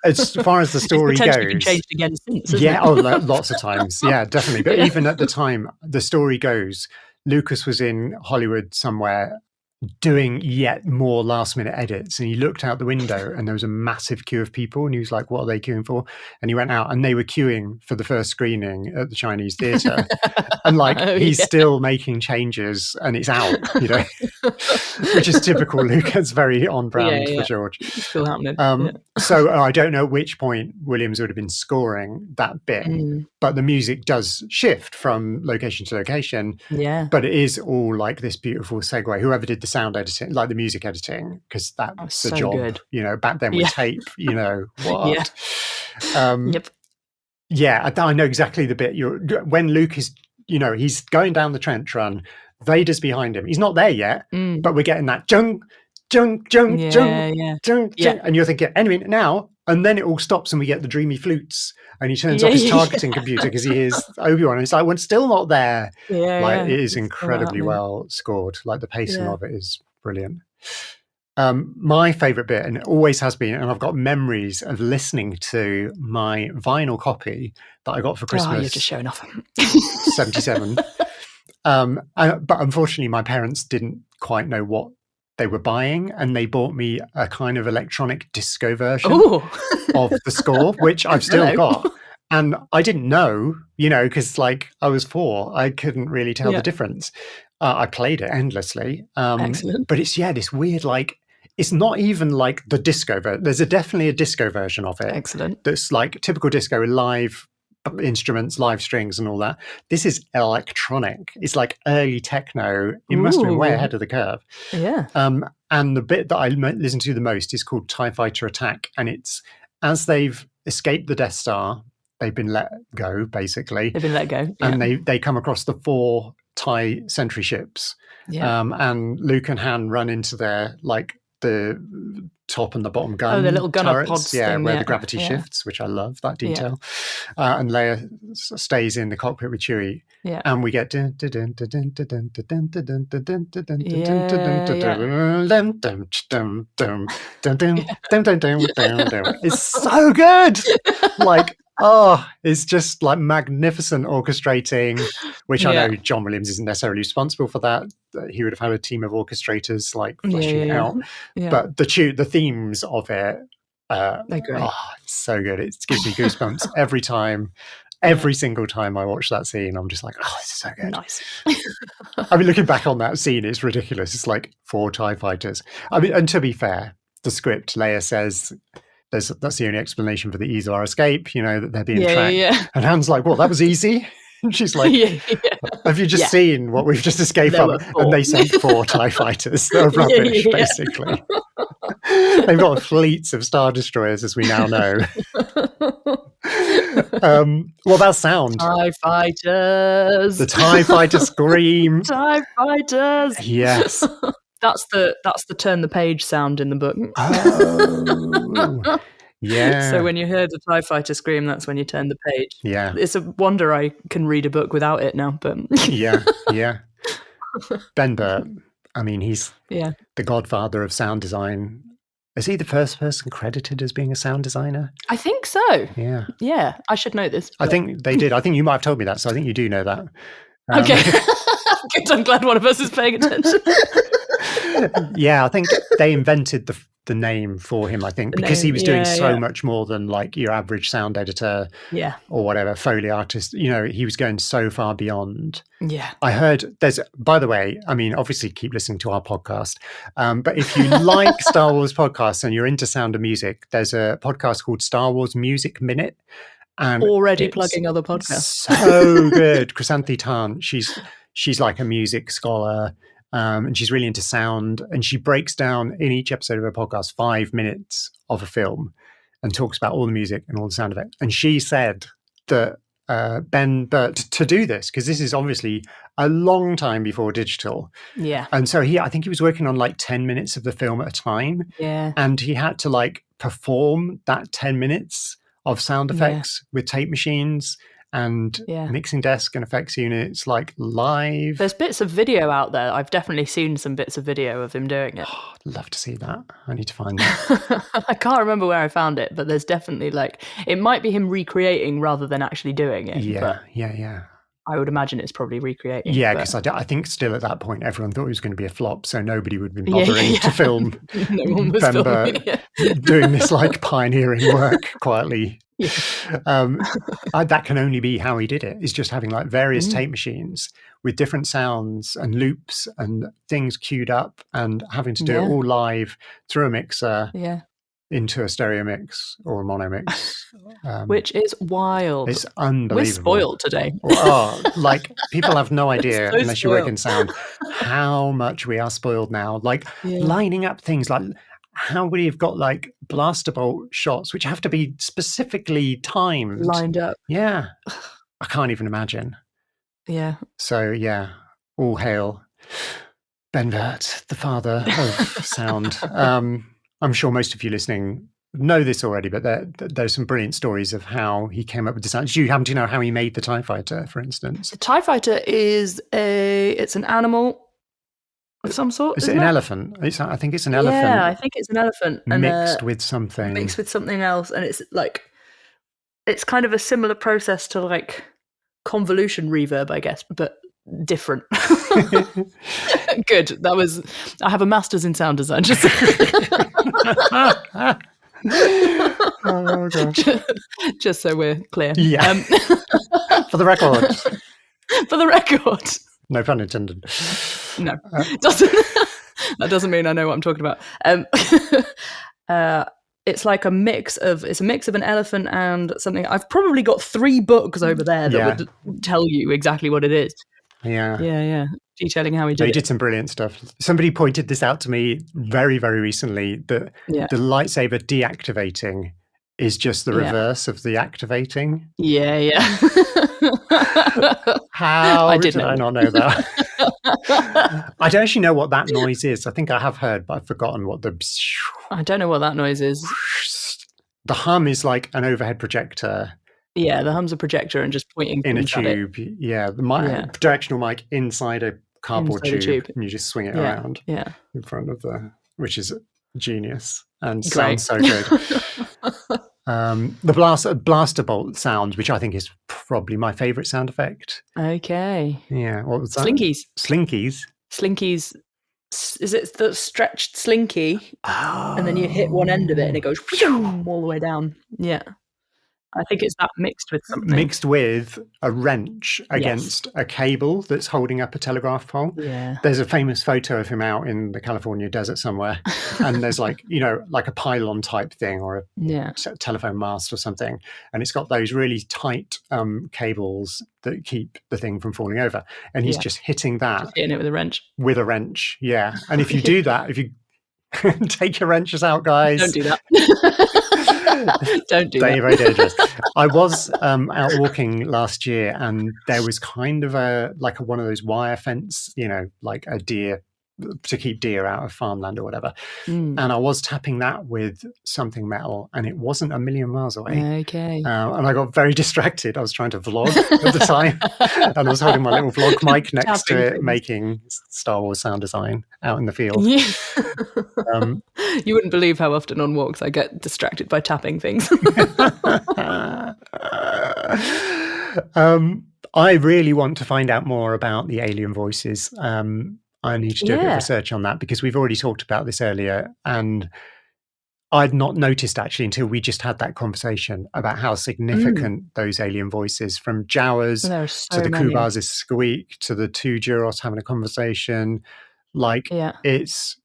Speaker 1: as far as the story
Speaker 2: it's
Speaker 1: goes.
Speaker 2: Been changed again since,
Speaker 1: lots of times. Yeah, definitely. But even at the time, the story goes, Lucas was in Hollywood somewhere doing yet more last minute edits, and he looked out the window and there was a massive queue of people and he was like, what are they queuing for? And he went out and they were queuing for the first screening at the Chinese theatre. And like he's still making changes and it's out, you know, which is typical Lucas, very on brand for George.
Speaker 2: It's still happening.
Speaker 1: So I don't know at which point Williams would have been scoring that bit, but the music does shift from location to location. But it is all like this beautiful segue. Whoever did the sound editing, like the music editing, because that's the job. Good. You know, back then with tape, you know, what? Yeah, I know exactly the bit. When Luke is, you know, he's going down the trench run, Vader's behind him. He's not there yet, but we're getting that jung, jung, jung, jung, jung, jung, and you're thinking, anyway, now, and then it all stops and we get the dreamy flutes and he turns off his targeting computer because he hears Obi-Wan and it's like, we're still not there. It is incredibly well scored. Like the pacing of it is brilliant. My favorite bit, and it always has been, and I've got memories of listening to my vinyl copy that I got for Christmas.
Speaker 2: Oh, you're just showing off.
Speaker 1: 77. But unfortunately, my parents didn't quite know what they were buying, and they bought me a kind of electronic disco version of the score, which I've still got. And I didn't know, you know, because like I was 4, I couldn't really tell the difference. I played it endlessly.
Speaker 2: Excellent.
Speaker 1: But it's, this weird, like, it's not even like the disco version. There's definitely a disco version of it.
Speaker 2: Excellent.
Speaker 1: That's like typical disco, live instruments, live strings and all that. This is electronic. It's like early techno. It must have been way ahead of the curve.
Speaker 2: Yeah.
Speaker 1: And the bit that I listen to the most is called TIE Fighter Attack. And it's as they've escaped the Death Star, they've been let go, basically.
Speaker 2: They've been let go.
Speaker 1: Yeah. And they come across the 4 TIE sentry ships. Yeah. And Luke and Han run into their, like, the top and the bottom gun.
Speaker 2: Oh, the little gunner
Speaker 1: turrets,
Speaker 2: pods
Speaker 1: where
Speaker 2: thing,
Speaker 1: the gravity shifts, which I love, that detail. And Leia stays in the cockpit with Chewie. Yeah. And we get it's so good. Like, it's just like magnificent orchestrating, which I know John Williams isn't necessarily responsible for that. He would have had a team of orchestrators like fleshing it out. Yeah. But the themes of it,
Speaker 2: they're great.
Speaker 1: It's so good. It gives me goosebumps every time. Every single time I watch that scene, I'm just like, this is so good.
Speaker 2: Nice.
Speaker 1: I mean, looking back on that scene, it's ridiculous. It's like 4 TIE fighters. I mean, and to be fair, the script, Leia says, that's the only explanation for the ease of our escape, you know, that they're being tracked. Yeah. And Han's like, well, that was easy. And she's like, have you just seen what we've just escaped
Speaker 2: There
Speaker 1: from?
Speaker 2: were 4.
Speaker 1: And they sent 4 TIE fighters. They're rubbish, basically. They've got fleets of Star Destroyers, as we now know. What about sound?
Speaker 2: TIE fighters.
Speaker 1: The TIE fighter scream.
Speaker 2: TIE fighters.
Speaker 1: Yes.
Speaker 2: That's the turn the page sound in the book.
Speaker 1: Oh. Yeah.
Speaker 2: So when you hear the TIE fighter scream, that's when you turn the page.
Speaker 1: Yeah.
Speaker 2: It's a wonder I can read a book without it now, but
Speaker 1: yeah. Ben Burt, I mean, he's the godfather of sound design. Is he the first person credited as being a sound designer?
Speaker 2: I think so.
Speaker 1: Yeah.
Speaker 2: Yeah, I should know this.
Speaker 1: I think they did. I think you might have told me that, so I think you do know that.
Speaker 2: Okay. Good, I'm glad one of us is paying attention.
Speaker 1: Yeah, I think they invented the name for him, I think, because he was doing so much more than like your average sound editor or whatever, Foley artist. You know, he was going so far beyond.
Speaker 2: Yeah.
Speaker 1: I heard there's, by the way, I mean, obviously keep listening to our podcast, but if you like Star Wars podcasts and you're into sound and music, there's a podcast called Star Wars Music Minute. And
Speaker 2: already plugging other podcasts.
Speaker 1: So good. Chrysanthi Tant, she's like a music scholar. And she's really into sound, and she breaks down in each episode of her podcast 5 minutes of a film and talks about all the music and all the sound effects. And she said that Ben Burt, to do this, because this is obviously a long time before digital.
Speaker 2: Yeah.
Speaker 1: And so I think he was working on like 10 minutes of the film at a time.
Speaker 2: Yeah.
Speaker 1: And he had to like perform that 10 minutes of sound effects with tape machines and mixing desk and effects units, like live.
Speaker 2: There's bits of video out there. I've definitely seen some bits of video of him doing it.
Speaker 1: Oh, I'd love to see that. I need to find that.
Speaker 2: I can't remember where I found it, but there's definitely like, it might be him recreating rather than actually doing it.
Speaker 1: Yeah.
Speaker 2: I would imagine it's probably recreating.
Speaker 1: Yeah, because I think still at that point, everyone thought it was going to be a flop, so nobody would be bothering to film
Speaker 2: no one was
Speaker 1: Ben Burt doing this like pioneering work quietly.
Speaker 2: Yeah.
Speaker 1: That can only be how he did it, is just having like various tape machines with different sounds and loops and things queued up and having to do it all live through a mixer into a stereo mix or a mono mix.
Speaker 2: Which is wild.
Speaker 1: It's unbelievable.
Speaker 2: We're spoiled today.
Speaker 1: Like people have no idea,
Speaker 2: so
Speaker 1: unless you work in sound, how much we are spoiled now. Like lining up things like, how would he have got like blaster bolt shots, which have to be specifically timed,
Speaker 2: lined up?
Speaker 1: Yeah, I can't even imagine.
Speaker 2: Yeah.
Speaker 1: So all hail Ben Burt, the father of sound. I'm sure most of you listening know this already, but there's some brilliant stories of how he came up with the sound. Do you happen to know how he made the TIE Fighter, for instance?
Speaker 2: The TIE Fighter is it's an animal of some sort.
Speaker 1: Is it an elephant? I think it's an elephant.
Speaker 2: Yeah, I think it's an elephant.
Speaker 1: Mixed with something.
Speaker 2: Mixed with something else. And it's like, it's kind of a similar process to like convolution reverb, I guess, but different. Good. I have a master's in sound design. Just
Speaker 1: oh, gosh.
Speaker 2: Just so we're clear.
Speaker 1: Yeah. For the record.
Speaker 2: For the record.
Speaker 1: No pun intended.
Speaker 2: No, that doesn't mean I know what I'm talking about. It's like a mix of an elephant and something. I've probably got 3 books over there that would tell you exactly what it is. Yeah. Detailing how he did it.
Speaker 1: He did some brilliant stuff. Somebody pointed this out to me very, very recently, that the lightsaber deactivating is just the reverse of the activating.
Speaker 2: Yeah.
Speaker 1: How did I not know that? I don't actually know what that noise is. I think I have heard, but I've forgotten what
Speaker 2: I don't know what that noise is.
Speaker 1: The hum is like an overhead projector.
Speaker 2: Yeah, the hum's a projector and just pointing
Speaker 1: in a tube. Yeah, the directional mic inside a cardboard tube, and you just swing it around in front of which is genius and sounds so good. The blaster bolt sound, which I think is probably my favorite sound effect.
Speaker 2: Okay.
Speaker 1: Yeah. What was that?
Speaker 2: Slinkies. Is it the stretched slinky? Oh. And then you hit one end of it and it goes all the way down. Yeah. I think it's that mixed with something.
Speaker 1: Mixed with a wrench against a cable that's holding up a telegraph pole.
Speaker 2: Yeah.
Speaker 1: There's a famous photo of him out in the California desert somewhere, and there's like, you know, like a pylon type thing or a telephone mast or something, and it's got those really tight cables that keep the thing from falling over, and he's just hitting that.
Speaker 2: Just hitting it with a wrench.
Speaker 1: With a wrench, yeah. And if you do that, if you take your wrenches out, guys.
Speaker 2: Don't do that. Don't do that.
Speaker 1: Very dangerous. I was out walking last year, and there was kind of one of those wire fence, you know, like a deer, to keep deer out of farmland or whatever. And I was tapping that with something metal, and it wasn't a million miles away.
Speaker 2: Okay.
Speaker 1: And I got very distracted. I was trying to vlog at the time, and I was holding my little vlog mic next to it, making Star Wars sound design out in the field.
Speaker 2: Yeah. You wouldn't believe how often on walks I get distracted by tapping things.
Speaker 1: I really want to find out more about the alien voices. I need to do a bit of research on that, because we've already talked about this earlier, and I'd not noticed actually until we just had that conversation about how significant those alien voices, from Jawas to the Kubas' squeak to the two Juros having a conversation, like it's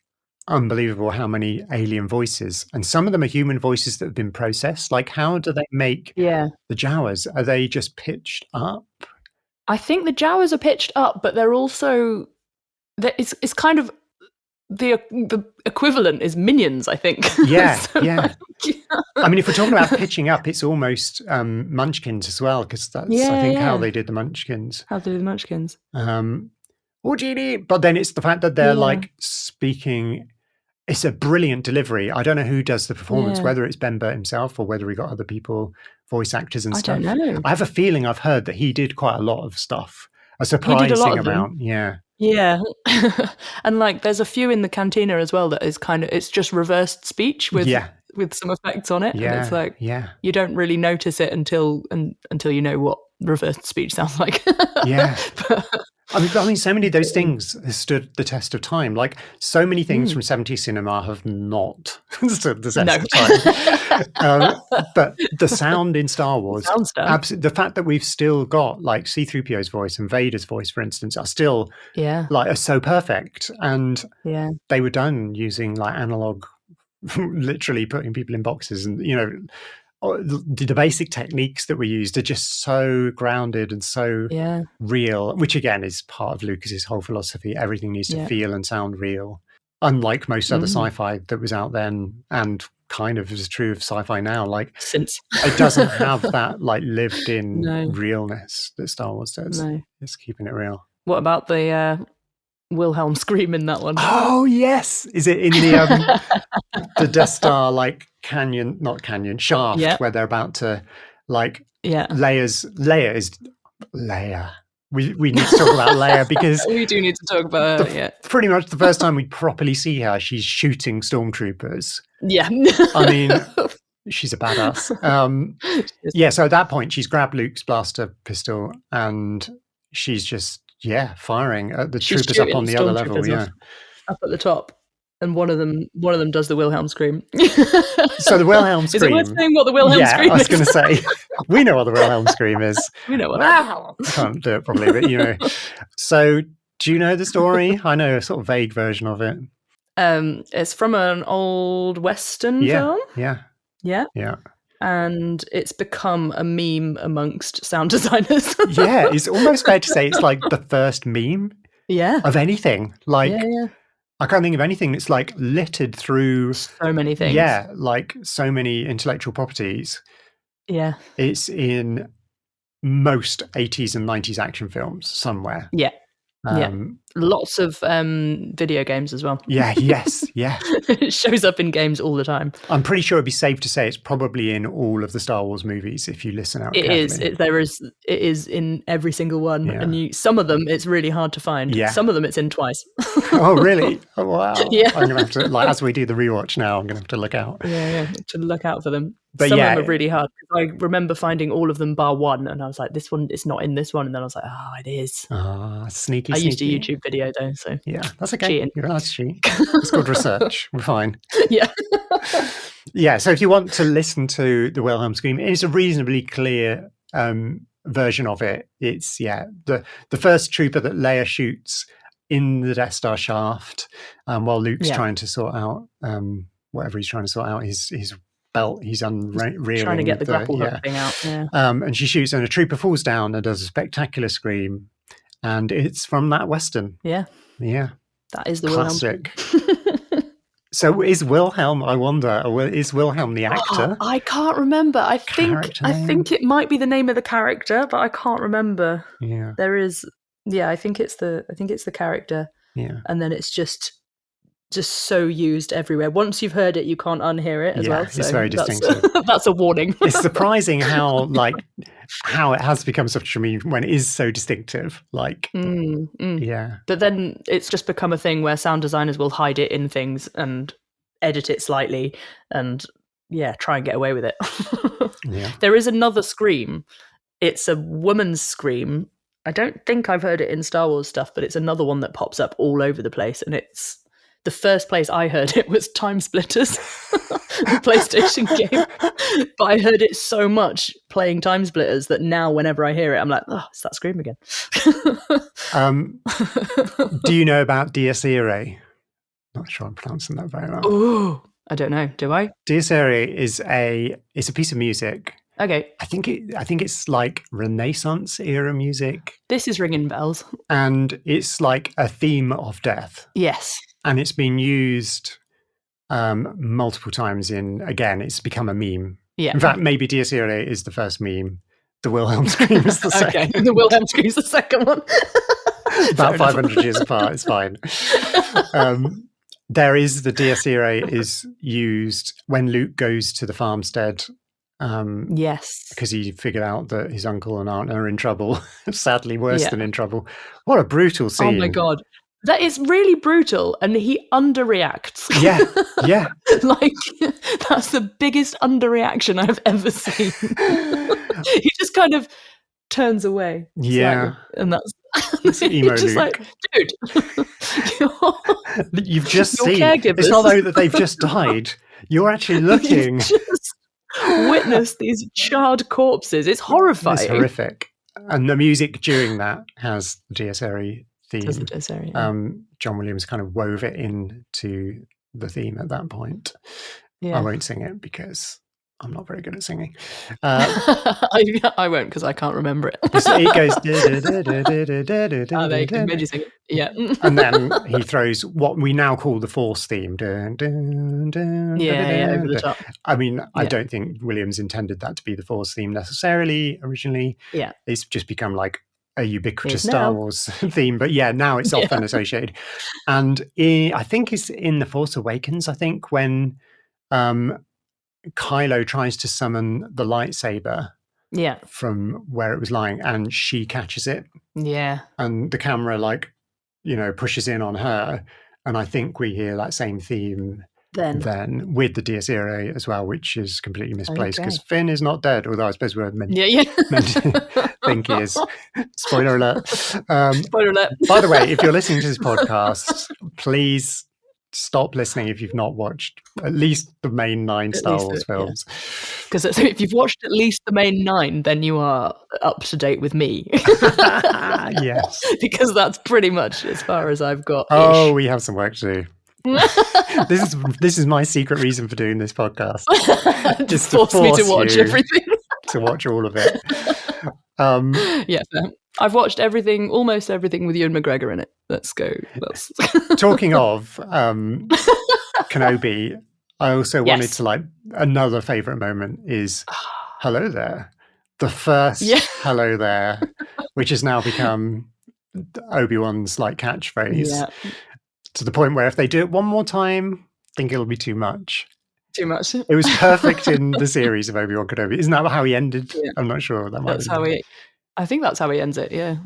Speaker 1: unbelievable how many alien voices, and some of them are human voices that have been processed. Like, how do they make the Jawas? Are they just pitched up?
Speaker 2: I think the Jawas are pitched up, but they're also it's kind of the equivalent is Minions, I think.
Speaker 1: Yeah, yeah. I mean, if we're talking about pitching up, it's almost Munchkins as well, because that's I think how they did the Munchkins.
Speaker 2: How they did the Munchkins.
Speaker 1: Oh, Genie! But then it's the fact that they're like speaking. It's a brilliant delivery. I don't know who does the performance, whether it's Ben Burt himself or whether we got other people, voice actors and stuff.
Speaker 2: I don't know.
Speaker 1: I have a feeling I've heard that he did quite a lot of stuff. A surprising amount. Yeah.
Speaker 2: Yeah. And like there's a few in the cantina as well that is kind of, it's just reversed speech with some effects on it.
Speaker 1: Yeah.
Speaker 2: And it's like, you don't really notice it until you know what reversed speech sounds like.
Speaker 1: Yeah. I mean, so many of those things have stood the test of time. Like, so many things from 70s cinema have not stood the test of time. But the sound in Star Wars, the fact that we've still got, like, C-3PO's voice and Vader's voice, for instance, are still, like, are so perfect. And they were done using, like, analog, literally putting people in boxes. And, you know, the basic techniques that we used are just so grounded and so real, which again is part of Lucas's whole philosophy. Everything needs to feel and sound real, unlike most other sci-fi that was out then, and kind of is true of sci-fi now. Like,
Speaker 2: since
Speaker 1: it doesn't have that like lived-in realness that Star Wars does.
Speaker 2: No.
Speaker 1: It's keeping it real.
Speaker 2: What about the Wilhelm scream in that one?
Speaker 1: Oh yes, is it in the Death Star like shaft where they're about to like Leia is Leia. We need to talk about Leia, because
Speaker 2: we do need to talk about her.
Speaker 1: Pretty much the first time we properly see her, she's shooting stormtroopers.
Speaker 2: Yeah.
Speaker 1: I mean, she's a badass. So at that point she's grabbed Luke's blaster pistol and she's just firing at the troopers up on the other level.
Speaker 2: Up at the top. And one of them does the Wilhelm scream.
Speaker 1: So the Wilhelm scream.
Speaker 2: Is it worth saying what the Wilhelm scream is?
Speaker 1: I was going to say, we know what the Wilhelm scream is.
Speaker 2: We know what.
Speaker 1: I can't do it probably, but you know. So do you know the story? I know a sort of vague version of it.
Speaker 2: It's from an old Western film. Yeah. And it's become a meme amongst sound designers.
Speaker 1: It's almost fair to say it's like the first meme of anything. Like, I can't think of anything that's like littered through
Speaker 2: so many things.
Speaker 1: Yeah, like so many intellectual properties.
Speaker 2: Yeah.
Speaker 1: It's in most 80s and 90s action films somewhere.
Speaker 2: Yeah. Lots of video games as well.
Speaker 1: Yeah.
Speaker 2: It shows up in games all the time.
Speaker 1: I'm pretty sure it'd be safe to say it's probably in all of the Star Wars movies if you listen out carefully.
Speaker 2: It is in every single one. And some of them it's really hard to find. Some of them it's in twice.
Speaker 1: Oh really? Oh wow. I'm gonna have to, like, as we do the rewatch now, I'm gonna have to look out.
Speaker 2: To look out for them.
Speaker 1: But
Speaker 2: some
Speaker 1: yeah,
Speaker 2: of them are really hard. I remember finding all of them bar one, and I was like, this one is not in this one. And then I was like, it is.
Speaker 1: sneaky,
Speaker 2: I used a
Speaker 1: sneaky.
Speaker 2: YouTube video though, so
Speaker 1: Yeah, that's okay.
Speaker 2: cheating.
Speaker 1: You're allowed to cheat. It's called research. We're fine.
Speaker 2: Yeah.
Speaker 1: Yeah, so if you want to listen to the Wilhelm scream, it's a reasonably clear version of it. It's the first trooper that Leia shoots in the Death Star shaft while Luke's trying to sort out whatever he's trying to sort out, his belt. He's unreeling,
Speaker 2: trying to get the grapple hook thing out. Yeah.
Speaker 1: And she shoots, and a trooper falls down and does a spectacular scream, and it's from that Western.
Speaker 2: Yeah,
Speaker 1: that
Speaker 2: is the
Speaker 1: classic. So is Wilhelm, I wonder, is Wilhelm the actor?
Speaker 2: I can't remember. I think it might be the name of the character, but I can't remember.
Speaker 1: Yeah.
Speaker 2: There is I think it's the character.
Speaker 1: Yeah.
Speaker 2: And then it's just so used everywhere. Once you've heard it, you can't unhear it as well. So
Speaker 1: it's very distinctive.
Speaker 2: That's a warning.
Speaker 1: It's surprising how it has become such a meme when it is so distinctive. Yeah.
Speaker 2: But then it's just become a thing where sound designers will hide it in things and edit it slightly and try and get away with it.
Speaker 1: Yeah.
Speaker 2: There is another scream. It's a woman's scream. I don't think I've heard it in Star Wars stuff, but it's another one that pops up all over the place, and it's the first place I heard it was Time Splitters, the PlayStation game. But I heard it so much playing Time Splitters that now whenever I hear it, I'm like, it's that scream again.
Speaker 1: Do you know about Dies Irae? Not sure I'm pronouncing that very well.
Speaker 2: Ooh, I don't know. Do I?
Speaker 1: Dies Irae is a piece of music.
Speaker 2: Okay.
Speaker 1: I think it's like Renaissance era music.
Speaker 2: This is ringing bells.
Speaker 1: And it's like a theme of death.
Speaker 2: Yes.
Speaker 1: And it's been used multiple times it's become a meme.
Speaker 2: Yeah.
Speaker 1: In fact, maybe Dies Irae is the first meme. The Wilhelm scream is the second.
Speaker 2: Okay, the Wilhelm scream is the second one.
Speaker 1: About 500 years apart, it's fine. There is the Dies Irae is used when Luke goes to the farmstead.
Speaker 2: Yes.
Speaker 1: Because he figured out that his uncle and aunt are in trouble. Sadly, worse than in trouble. What a brutal scene.
Speaker 2: Oh my God. That is really brutal, and he underreacts.
Speaker 1: Yeah.
Speaker 2: That's the biggest underreaction I've ever seen. He just kind of turns away.
Speaker 1: Yeah.
Speaker 2: And that's
Speaker 1: emo
Speaker 2: just
Speaker 1: Luke.
Speaker 2: like, dude,
Speaker 1: you've just seen.
Speaker 2: Caregivers.
Speaker 1: It's not though that they've just died. You're actually looking.
Speaker 2: You've just witness these charred corpses. It's horrifying.
Speaker 1: It's horrific. And the music during that has the Dies Irae theme. John Williams kind of wove it into the theme at that point. I won't sing it because I'm not very good at singing.
Speaker 2: I won't because I can't remember it.
Speaker 1: It goes.
Speaker 2: They made you sing it. Yeah.
Speaker 1: And then he throws what we now call the Force theme.
Speaker 2: Over the top.
Speaker 1: I mean, I don't think Williams intended that to be the Force theme necessarily originally.
Speaker 2: Yeah.
Speaker 1: It's just become like a ubiquitous Star Wars theme. But now it's often associated. And I think it's in The Force Awakens, I think, when Kylo tries to summon the lightsaber from where it was lying, and she catches it.
Speaker 2: Yeah.
Speaker 1: And the camera pushes in on her, and I think we hear that same theme then with the Dies Irae as well, which is completely misplaced because Finn is not dead, although I suppose we're meant to think he is. Spoiler alert.
Speaker 2: Spoiler alert.
Speaker 1: By the way, if you're listening to this podcast, please stop listening if you've not watched at least the main 9 Star Wars films.
Speaker 2: Because if you've watched at least the main 9, then you are up to date with me.
Speaker 1: Yes.
Speaker 2: Because that's pretty much as far as I've got.
Speaker 1: Oh, we have some work to do. This is my secret reason for doing this podcast.
Speaker 2: Just force me to watch everything.
Speaker 1: To watch all of it.
Speaker 2: Fair. I've watched almost everything with Ewan McGregor in it. Let's go.
Speaker 1: Talking of Kenobi, I also wanted to another favourite moment is hello there. The first hello there, which has now become Obi-Wan's catchphrase. Yeah. To the point where if they do it one more time, I think it'll be too much.
Speaker 2: Too much.
Speaker 1: It was perfect in the series of Obi-Wan Kenobi. Isn't that how he ended? Yeah. I'm not sure.
Speaker 2: I think that's how he ends it, yeah.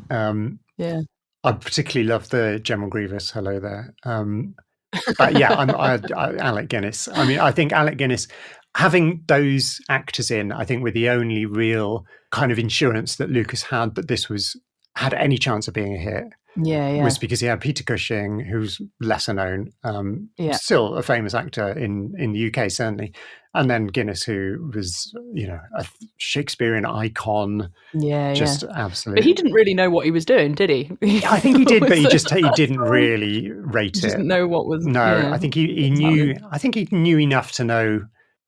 Speaker 1: I particularly love the General Grievous hello there. But Alec Guinness. I mean, I think Alec Guinness, having those actors in, I think, were the only real kind of insurance that Lucas had that this had any chance of being a hit.
Speaker 2: Yeah.
Speaker 1: Was because he had Peter Cushing, who's lesser known, still a famous actor in the UK, certainly. And then Guinness, who was, a Shakespearean icon. Just absolutely.
Speaker 2: But he didn't really know what he was doing, did he?
Speaker 1: I think he did, but he didn't really rate it.
Speaker 2: Didn't know what was.
Speaker 1: No, I think he knew. I think he knew enough to know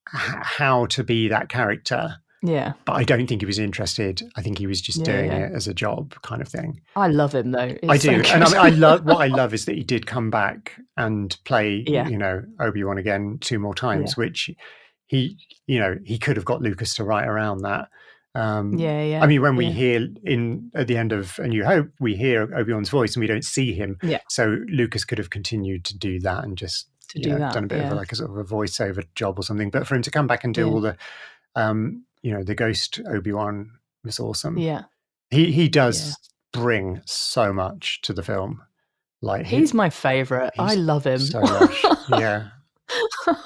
Speaker 1: how to be that character.
Speaker 2: Yeah.
Speaker 1: But I don't think he was interested. I think he was just doing it as a job kind of thing.
Speaker 2: I love him though.
Speaker 1: I do. And I love what I love is that he did come back and play, Obi-Wan again 2 more times, which he could have got Lucas to write around that. I mean, when we hear at the end of A New Hope, we hear Obi-Wan's voice and we don't see him. Yeah. So Lucas could have continued to do that and just done a bit of a sort of a voiceover job or something. But for him to come back and do all the the ghost Obi-Wan was awesome. Yeah. He does bring so much to the film. Like
Speaker 2: he's my favourite. I love him
Speaker 1: so much. Yeah.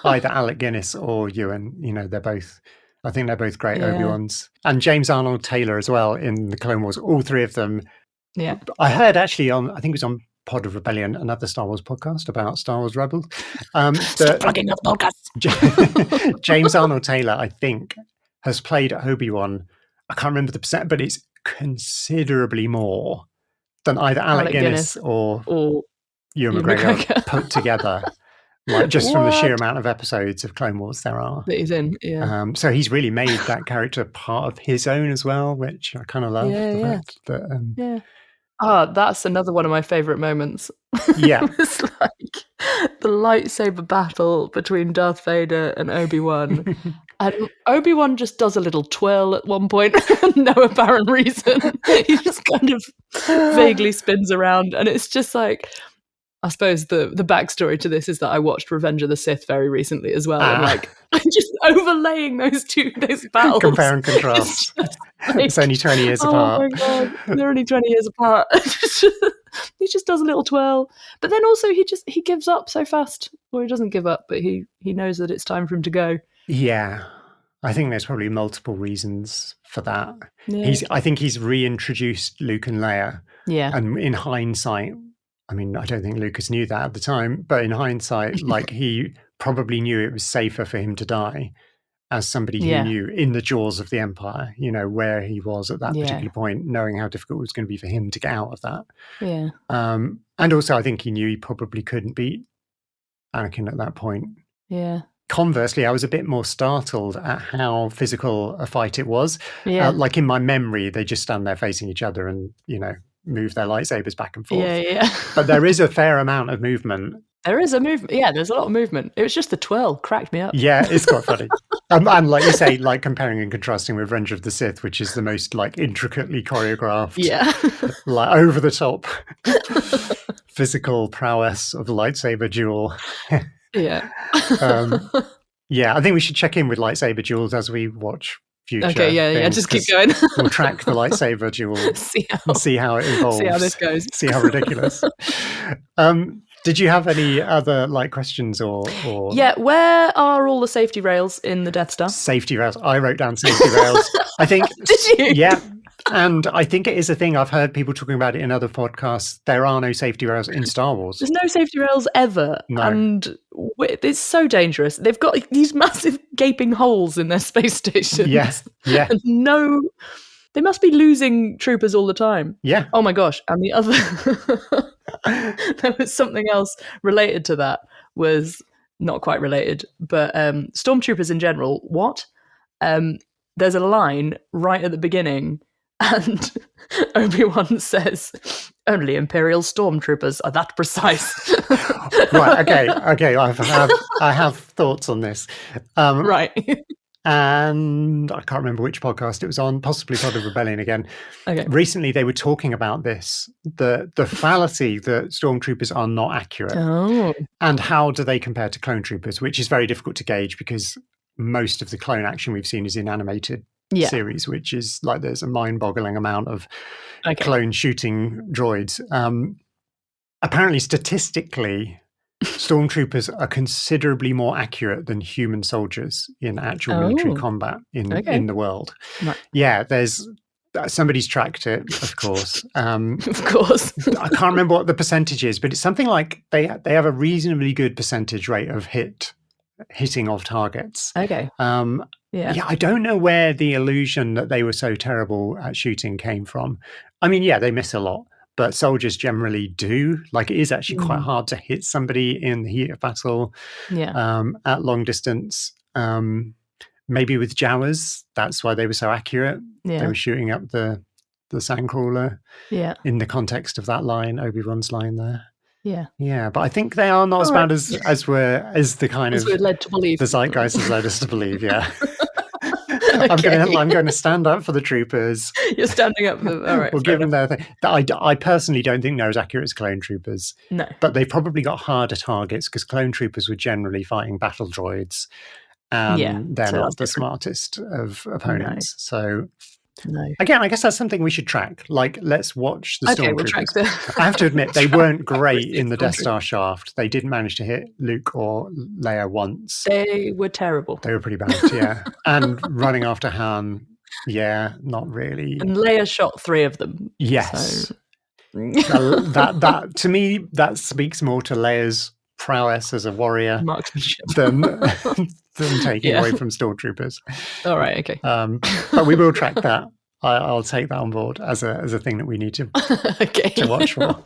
Speaker 1: Either Alec Guinness or Ewan, I think they're both great Obi-Wans. And James Arnold Taylor as well in the Clone Wars, all 3 of them. Yeah. I heard actually I think it was on Pod of Rebellion, another Star Wars podcast about Star Wars Rebels.
Speaker 2: Stop plugging up podcasts.
Speaker 1: James Arnold Taylor, I think, has played Obi-Wan, I can't remember the percent, but it's considerably more than either Alec Guinness or Ewan McGregor put together. Like just from the sheer amount of episodes of Clone Wars there are.
Speaker 2: That he's in, yeah.
Speaker 1: So he's really made that character part of his own as well, which I kind of love. Fact that,
Speaker 2: that's another one of my favourite moments.
Speaker 1: Yeah.
Speaker 2: It's like the lightsaber battle between Darth Vader and Obi-Wan. And Obi-Wan just does a little twirl at one point for no apparent reason. He just kind of vaguely spins around. And it's just like, I suppose the backstory to this is that I watched Revenge of the Sith very recently as well. And like, just overlaying those battles.
Speaker 1: Compare and contrast. It's only 20 years apart.
Speaker 2: Oh my God, they're only 20 years apart. He just does a little twirl. But then also he gives up so fast. Or he doesn't give up, but he knows that it's time for him to go.
Speaker 1: Yeah. I think there's probably multiple reasons for that. Yeah. I think he's reintroduced Luke and Leia. Yeah. And in hindsight, I mean, I don't think Lucas knew that at the time, but in hindsight, like he probably knew it was safer for him to die as somebody who knew in the jaws of the Empire, where he was at that particular point, knowing how difficult it was going to be for him to get out of that. Yeah. And also I think he knew he probably couldn't beat Anakin at that point. Yeah. Conversely, I was a bit more startled at how physical a fight it was. Yeah. Like in my memory, they just stand there facing each other and, move their lightsabers back and forth. Yeah. But there is a fair amount of movement.
Speaker 2: There is a movement. Yeah, there's a lot of movement. It was just the twirl cracked me up.
Speaker 1: Yeah, it's quite funny. And like you say, like comparing and contrasting with Revenge of the Sith, which is the most like intricately choreographed, like over the top physical prowess of the lightsaber duel.
Speaker 2: Yeah.
Speaker 1: I think we should check in with lightsaber duels as we watch future.
Speaker 2: Okay, yeah, just keep going.
Speaker 1: We'll track the lightsaber duel and see how it evolves.
Speaker 2: See how this goes.
Speaker 1: See how ridiculous. Did you have any other questions or?
Speaker 2: Yeah, where are all the safety rails in the Death Star?
Speaker 1: Safety rails. I wrote down safety rails. I think.
Speaker 2: Did you?
Speaker 1: Yeah. And I think it is a thing. I've heard people talking about it in other podcasts. There are no safety rails in Star Wars.
Speaker 2: There's no safety rails ever.
Speaker 1: No.
Speaker 2: And it's so dangerous. They've got these massive gaping holes in their space stations.
Speaker 1: Yes. Yeah.
Speaker 2: And they must be losing troopers all the time.
Speaker 1: Yeah.
Speaker 2: Oh my gosh. And the other, there was something else related to that, was not quite related, but stormtroopers in general. What? There's a line right at the beginning. And Obi-Wan says, "Only Imperial stormtroopers are that precise."
Speaker 1: Right. Okay. I have thoughts on this.
Speaker 2: Right.
Speaker 1: And I can't remember which podcast it was on. Possibly Pod of Rebellion again. Okay. Recently, they were talking about this: the fallacy that stormtroopers are not accurate, and how do they compare to clone troopers, which is very difficult to gauge because most of the clone action we've seen is in animated series, which is like there's a mind-boggling amount of clone shooting droids. Apparently, statistically, stormtroopers are considerably more accurate than human soldiers in actual military combat in the world.
Speaker 2: Right.
Speaker 1: Yeah, there's somebody's tracked it, of course.
Speaker 2: Of course.
Speaker 1: I can't remember what the percentage is, but it's something like they have a reasonably good percentage rate of hitting of targets.
Speaker 2: Okay.
Speaker 1: Yeah, I don't know where the illusion that they were so terrible at shooting came from. I mean, yeah, they miss a lot, but soldiers generally do. Like, it is actually quite hard to hit somebody in the heat of battle.
Speaker 2: Yeah.
Speaker 1: At long distance. Maybe with Jawas, that's why they were so accurate.
Speaker 2: Yeah.
Speaker 1: They were shooting up the sandcrawler.
Speaker 2: Yeah.
Speaker 1: In the context of that line, Obi-Wan's line there.
Speaker 2: Yeah.
Speaker 1: Yeah, but I think they are not as bad as we're
Speaker 2: led to believe.
Speaker 1: The zeitgeist has led us to believe. Yeah.
Speaker 2: Okay.
Speaker 1: I'm going to stand up for the troopers.
Speaker 2: You're standing up for them. All right.
Speaker 1: We'll give them their thing. I personally don't think they're as accurate as clone troopers.
Speaker 2: No.
Speaker 1: But they've probably got harder targets because clone troopers were generally fighting battle droids. And they're not the smartest of opponents. So
Speaker 2: no.
Speaker 1: Again, I guess that's something we should track. Like, let's watch the stormtroopers.
Speaker 2: We'll track
Speaker 1: I have to admit, they weren't great in the Death Star shaft. They didn't manage to hit Luke or Leia once.
Speaker 2: They were terrible.
Speaker 1: They were pretty bad, yeah. And running after Han, yeah, not really.
Speaker 2: And Leia shot 3 of them.
Speaker 1: Yes. So. that to me, that speaks more to Leia's prowess as a warrior than taking away from stormtroopers.
Speaker 2: All right, okay.
Speaker 1: But we will track that. I'll take that on board as a thing that we need to watch for.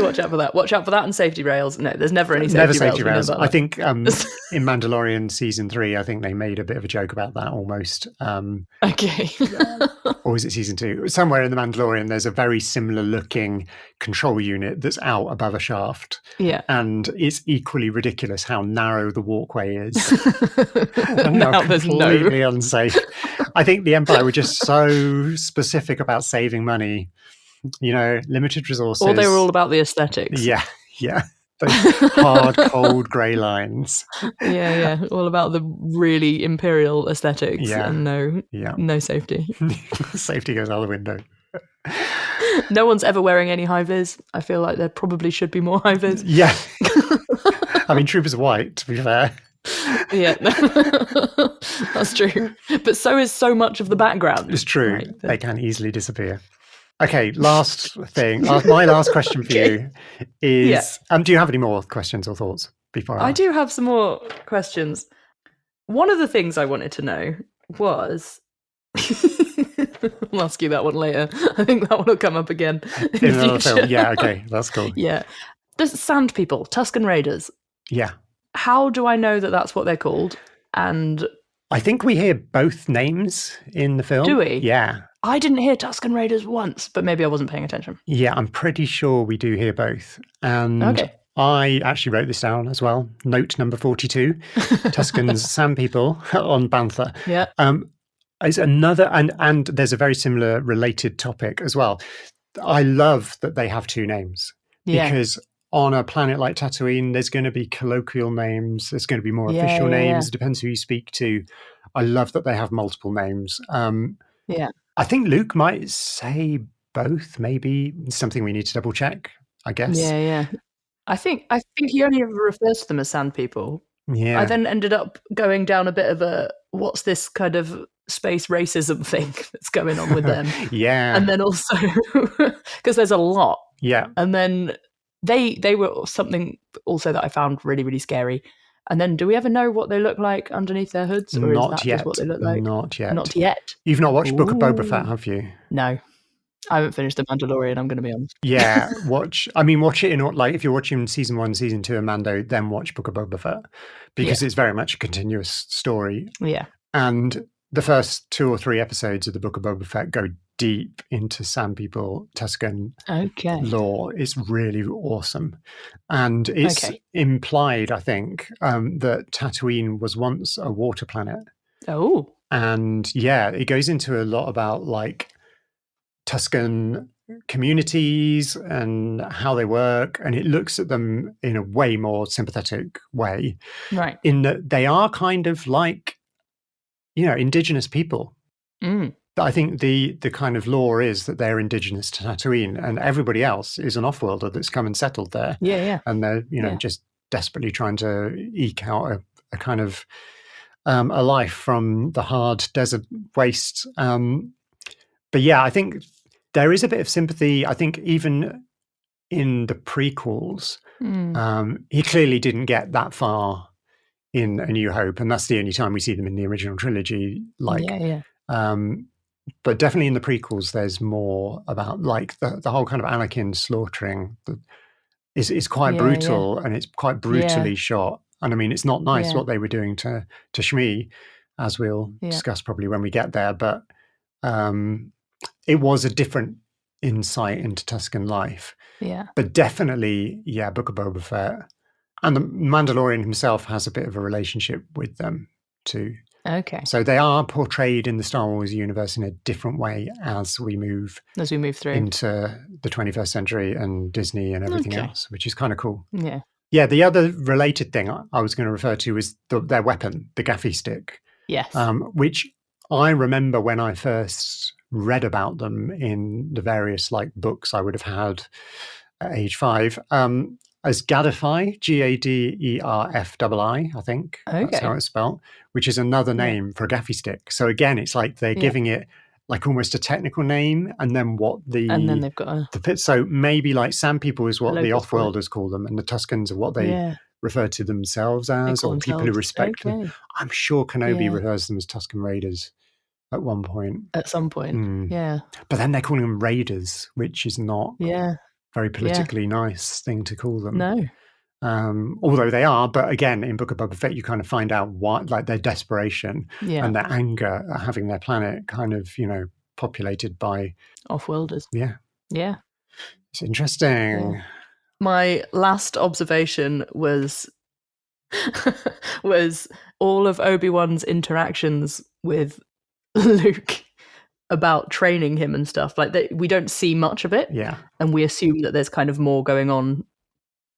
Speaker 2: Watch out for that. Watch out for that and safety rails. No, there's never any safety rails.
Speaker 1: I think in Mandalorian season 3, I think they made a bit of a joke about that almost.
Speaker 2: Okay.
Speaker 1: Or was it season 2? Somewhere in the Mandalorian, there's a very similar looking control unit that's out above a shaft.
Speaker 2: Yeah.
Speaker 1: And it's equally ridiculous how narrow the walkway is.
Speaker 2: And
Speaker 1: how completely unsafe. I think the Empire were just so specific about saving money, limited resources.
Speaker 2: Or they were all about the aesthetics.
Speaker 1: Yeah. Those hard, cold grey lines.
Speaker 2: Yeah. All about the really imperial aesthetics and no safety.
Speaker 1: Safety goes out the window.
Speaker 2: No one's ever wearing any high-vis. I feel like there probably should be more high-vis.
Speaker 1: Yeah. I mean, troopers are white, to be fair.
Speaker 2: Yeah, that's true. But so is so much of the background.
Speaker 1: It's true. Right? They can easily disappear. Okay, last thing. My last question for you is, do you have any more questions or thoughts before I
Speaker 2: do have some more questions. One of the things I wanted to know was... I'll ask you that one later. I think that one will come up again in
Speaker 1: another
Speaker 2: future.
Speaker 1: film. Yeah, okay, that's cool.
Speaker 2: Yeah. The Sand People, Tusken Raiders.
Speaker 1: Yeah.
Speaker 2: How do I know that that's what they're called? And
Speaker 1: I think we hear both names in the film.
Speaker 2: Do we?
Speaker 1: Yeah.
Speaker 2: I didn't hear Tusken Raiders once, but maybe I wasn't paying attention.
Speaker 1: Yeah, I'm pretty sure we do hear both. And I actually wrote this down as well. Note number 42, Tusken's Sand People on Bantha.
Speaker 2: Yeah.
Speaker 1: Is another, and there's a very similar related topic as well. I love that they have 2 names because on a planet like Tatooine, there's going to be colloquial names. There's going to be more official names. It depends who you speak to. I love that they have multiple names. I think Luke might say both. Maybe something we need to double check, I guess.
Speaker 2: Yeah. I think he only ever refers to them as Sand People.
Speaker 1: Yeah.
Speaker 2: I then ended up going down a bit of a what's this kind of space racism thing that's going on with them.
Speaker 1: Yeah.
Speaker 2: And then also because there's a lot.
Speaker 1: Yeah.
Speaker 2: And then they were something also that I found really, really scary. And then do we ever know what they look like underneath their hoods? Or
Speaker 1: Not
Speaker 2: is that
Speaker 1: yet.
Speaker 2: just what they look like?
Speaker 1: Not yet.
Speaker 2: Not yet.
Speaker 1: You've not watched Book of Boba Fett, have you?
Speaker 2: No. I haven't finished The Mandalorian, I'm going to be honest.
Speaker 1: Yeah, watch it in, like, if you're watching season 1, season 2 of Mando, then watch Book of Boba Fett because it's very much a continuous story.
Speaker 2: Yeah.
Speaker 1: And the first 2 or 3 episodes of the Book of Boba Fett go deep into Sand People Tusken lore. It's really awesome. And it's implied, I think, that Tatooine was once a water planet.
Speaker 2: Oh.
Speaker 1: And it goes into a lot about, like, Tusken communities and how they work, and it looks at them in a way more sympathetic way.
Speaker 2: Right.
Speaker 1: In that they are kind of like, indigenous people.
Speaker 2: Mm.
Speaker 1: I think the kind of lore is that they're indigenous to Tatooine, and everybody else is an off-worlder that's come and settled there.
Speaker 2: Yeah.
Speaker 1: And they're just desperately trying to eke out a kind of a life from the hard desert waste. But yeah, I think there is a bit of sympathy. I think even in the prequels, he clearly didn't get that far in A New Hope, and that's the only time we see them in the original trilogy. But definitely in the prequels, there's more about like the whole kind of Anakin slaughtering is quite brutal, and it's quite brutally shot. And I mean, it's not nice what they were doing to Shmi, as we'll discuss probably when we get there. But it was a different insight into Tusken life.
Speaker 2: Yeah.
Speaker 1: But definitely, Book of Boba Fett. And the Mandalorian himself has a bit of a relationship with them too.
Speaker 2: Okay.
Speaker 1: So they are portrayed in the Star Wars universe in a different way as we move
Speaker 2: through
Speaker 1: into the 21st century and Disney and everything else, which is kind of cool.
Speaker 2: Yeah.
Speaker 1: Yeah, the other related thing I was going to refer to is their weapon, the gaffy stick.
Speaker 2: Yes.
Speaker 1: Which I remember when I first read about them in the various like books I would have had at age 5. As Gadify, Gaderfii, I think. That's how it's spelled, which is another name for a gaffy stick. So again, it's like they're giving it like almost a technical name, and then what
Speaker 2: and then they've got
Speaker 1: the pit. So maybe like Sand People is what the off-worlders call them, and the Tuskens are what they refer to themselves as, or people who respect them. I'm sure Kenobi refers to them as Tusken Raiders at one point.
Speaker 2: At some point, yeah.
Speaker 1: But then they're calling them Raiders, which is not very politically nice thing to call them.
Speaker 2: No.
Speaker 1: Although they are, but again, in Book of Boba Fett, you kind of find out what, like their desperation and their anger at having their planet kind of, populated by
Speaker 2: off-worlders.
Speaker 1: Yeah.
Speaker 2: Yeah.
Speaker 1: It's interesting.
Speaker 2: Yeah. My last observation was all of Obi-Wan's interactions with Luke about training him and stuff. Like we don't see much of it.
Speaker 1: Yeah.
Speaker 2: And we assume that there's kind of more going on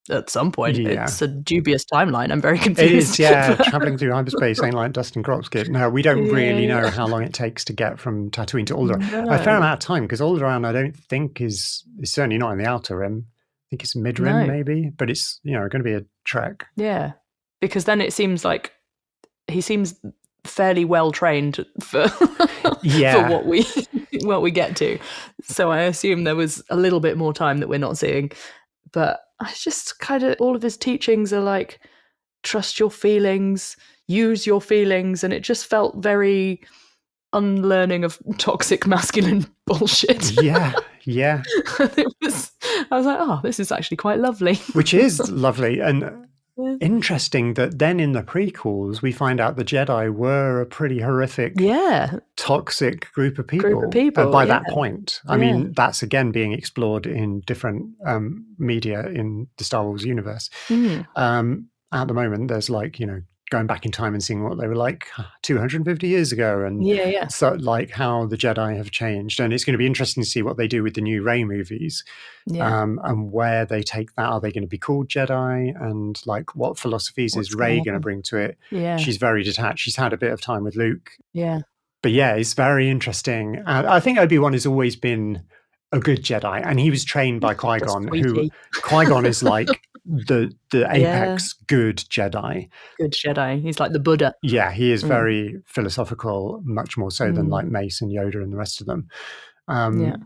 Speaker 2: at some point.
Speaker 1: Yeah.
Speaker 2: It's a dubious timeline. I'm very confused.
Speaker 1: It is, traveling through hyperspace ain't like dust and crops kid. No, we don't really know how long it takes to get from Tatooine to Alderaan.
Speaker 2: No.
Speaker 1: A fair amount of time, because Alderaan I don't think is certainly not in the outer rim. I think it's mid-rim maybe, but it's going to be a trek.
Speaker 2: Yeah, because then it seems like he seems fairly well trained for what we get to. So I assume there was a little bit more time that we're not seeing. But I just kind of, all of his teachings are like, trust your feelings, use your feelings. And it just felt very unlearning of toxic masculine bullshit.
Speaker 1: Yeah.
Speaker 2: I was like, oh, this is actually quite lovely.
Speaker 1: Which is lovely. And interesting that then in the prequels, we find out the Jedi were a pretty horrific, toxic group of people. By that point. I mean, that's again being explored in different media in the Star Wars universe. At the moment, there's like, going back in time and seeing what they were like 250 years ago, and so like how the Jedi have changed. And it's going to be interesting to see what they do with the new Rey movies, and where they take that. Are they going to be called Jedi, and like what philosophies is Rey going to bring to it? She's very detached. She's had a bit of time with Luke, but it's very interesting. I think Obi-Wan has always been a good Jedi, and he was trained by Qui-Gon, who Qui-Gon is like the apex good Jedi.
Speaker 2: Good Jedi. He's like the Buddha.
Speaker 1: Yeah, he is very philosophical, much more so than like Mace and Yoda and the rest of them.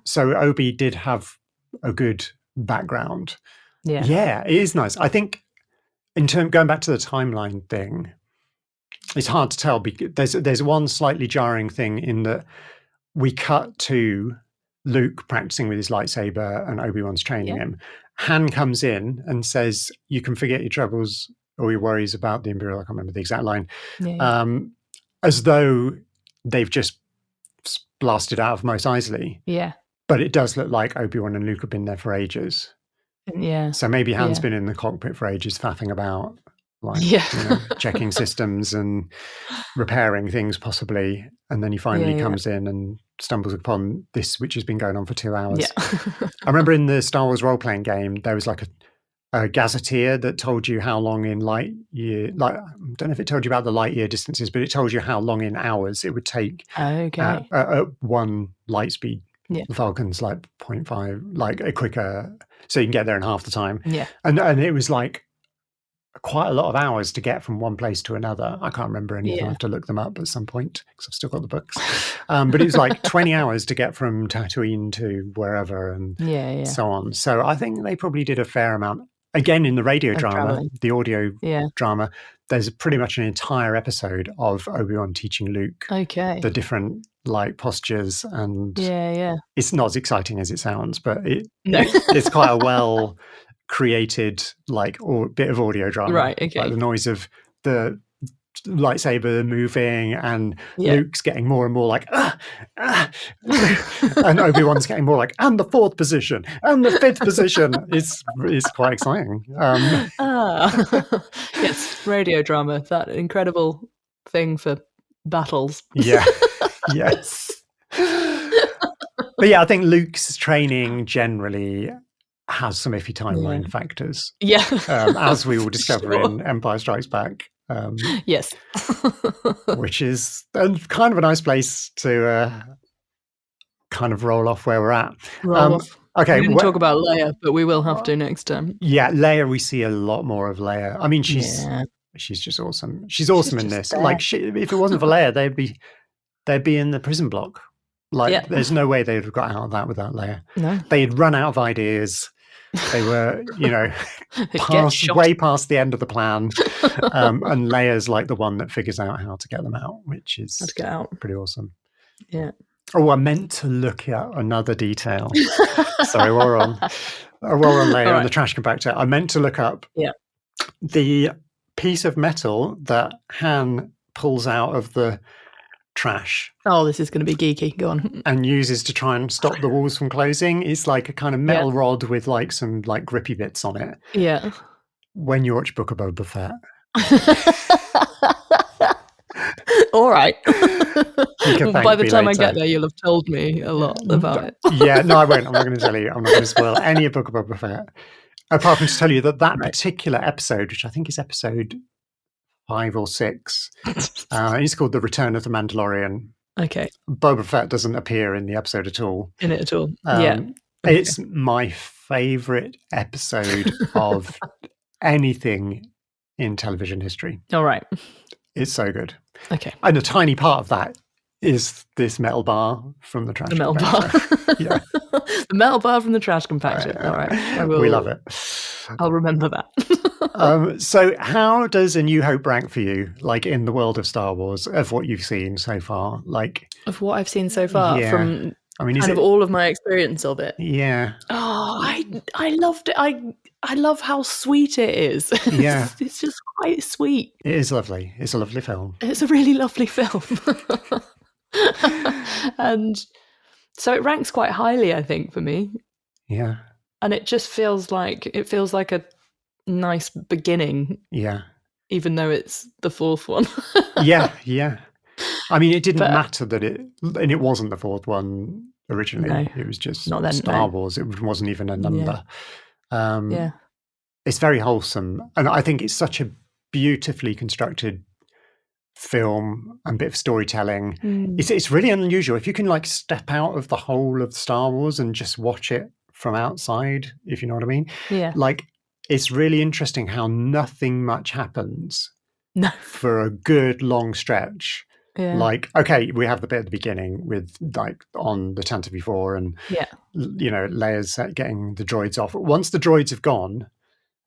Speaker 1: So Obi did have a good background. Yeah, it is nice. I think going back to the timeline thing, it's hard to tell because there's one slightly jarring thing in that we cut to Luke practicing with his lightsaber and Obi-Wan's training him. Han comes in and says, "You can forget your troubles or your worries about the Imperial." I can't remember the exact line. As though they've just blasted out of Mos Eisley. But it does look like Obi-Wan and Luke have been there for ages. So maybe Han's been in the cockpit for ages, faffing about, like checking systems and repairing things possibly. And then he finally comes in and stumbles upon this, which has been going on for 2 hours. I remember in the Star Wars role-playing game, there was like a gazetteer that told you how long in light year, like, I don't know if it told you about the light year distances, but it told you how long in hours it would take
Speaker 2: Okay.
Speaker 1: at one light speed.
Speaker 2: Yeah.
Speaker 1: The Falcon's like 0.5, like a quicker, so you can get there in half the time.
Speaker 2: Yeah.
Speaker 1: And it was like quite a lot of hours to get from one place to another. I can't remember any of them. I have to look them up at some point because I've still got the books. But it was like 20 hours to get from Tatooine to wherever and so on. So I think they probably did a fair amount. Again, in the radio drama,
Speaker 2: traveling.
Speaker 1: the audio drama, there's pretty much an entire episode of Obi-Wan teaching Luke the different like postures, and it's not as exciting as it sounds, but it's quite a well created like bit of audio drama,
Speaker 2: right? Okay,
Speaker 1: like the noise of the lightsaber moving and Luke's getting more and more like and Obi-Wan's getting more like, and the fourth position and the fifth position. It's quite exciting.
Speaker 2: Yes, radio drama, that incredible thing for battles.
Speaker 1: Yes. But yeah, I think Luke's training generally has some iffy timeline factors. As we will discover in Empire Strikes Back.
Speaker 2: Yes.
Speaker 1: Which is kind of a nice place to kind of roll off where we're at. Okay,
Speaker 2: we didn't talk about Leia, but we will have to next time.
Speaker 1: Yeah, Leia, we see a lot more of Leia. I mean, she's just awesome. She's awesome in this. There. Like, if it wasn't for Leia, they'd be in the prison block. Like, there's no way they'd have got out of that without Leia.
Speaker 2: No,
Speaker 1: they'd run out of ideas. They were, way past the end of the plan. And Leia's like the one that figures out how to get them out, which is pretty awesome.
Speaker 2: Yeah.
Speaker 1: Oh, I meant to look at another detail. Sorry, we're on Leia and the trash compactor. I meant to look up the piece of metal that Han pulls out of the trash.
Speaker 2: Oh, this is going to be geeky. Go on.
Speaker 1: And uses to try and stop the walls from closing. It's like a kind of metal rod with like some like grippy bits on it.
Speaker 2: Yeah.
Speaker 1: When you watch Book of Boba Fett.
Speaker 2: All right. By the time
Speaker 1: later.
Speaker 2: I get there, you'll have told me a lot about it.
Speaker 1: Yeah, no, I won't. I'm not going to tell you. I'm not going to spoil any of Book of Boba Fett. Apart from to tell you that particular episode, which I think is episode 5 or 6, it's called The Return of the Mandalorian.
Speaker 2: Okay.
Speaker 1: Boba Fett doesn't appear in the episode at all.
Speaker 2: In it at all.
Speaker 1: It's my favourite episode of anything in television history.
Speaker 2: All right.
Speaker 1: It's so good.
Speaker 2: Okay.
Speaker 1: And a tiny part of that is this metal bar from the trash compactor.
Speaker 2: Yeah. The metal bar from the trash compactor. All right.
Speaker 1: We love it.
Speaker 2: I'll remember that.
Speaker 1: So how does A New Hope rank for you, like in the world of Star Wars, of what you've seen so far? Like
Speaker 2: of what I've seen so far from kind of all of my experience of it.
Speaker 1: Yeah.
Speaker 2: Oh, I loved it. I love how sweet it is.
Speaker 1: Yeah.
Speaker 2: It's just quite sweet.
Speaker 1: It is lovely. It's a lovely film.
Speaker 2: It's a really lovely film. And so it ranks quite highly, I think, for me.
Speaker 1: Yeah.
Speaker 2: And it just feels like a nice beginning.
Speaker 1: Yeah.
Speaker 2: Even though it's the fourth one.
Speaker 1: Yeah. I mean, it didn't matter that it wasn't the fourth one originally. No, it was just Star Wars. It wasn't even a number. It's very wholesome. And I think it's such a beautifully constructed film and bit of storytelling. It's really unusual. If you can like step out of the whole of Star Wars and just watch it from outside, if you know what I mean.
Speaker 2: Yeah.
Speaker 1: Like, it's really interesting how nothing much happens for a good long stretch. Yeah. Like, okay, we have the bit at the beginning with like on the Tantive 4 and Leia's getting the droids off. Once the droids have gone,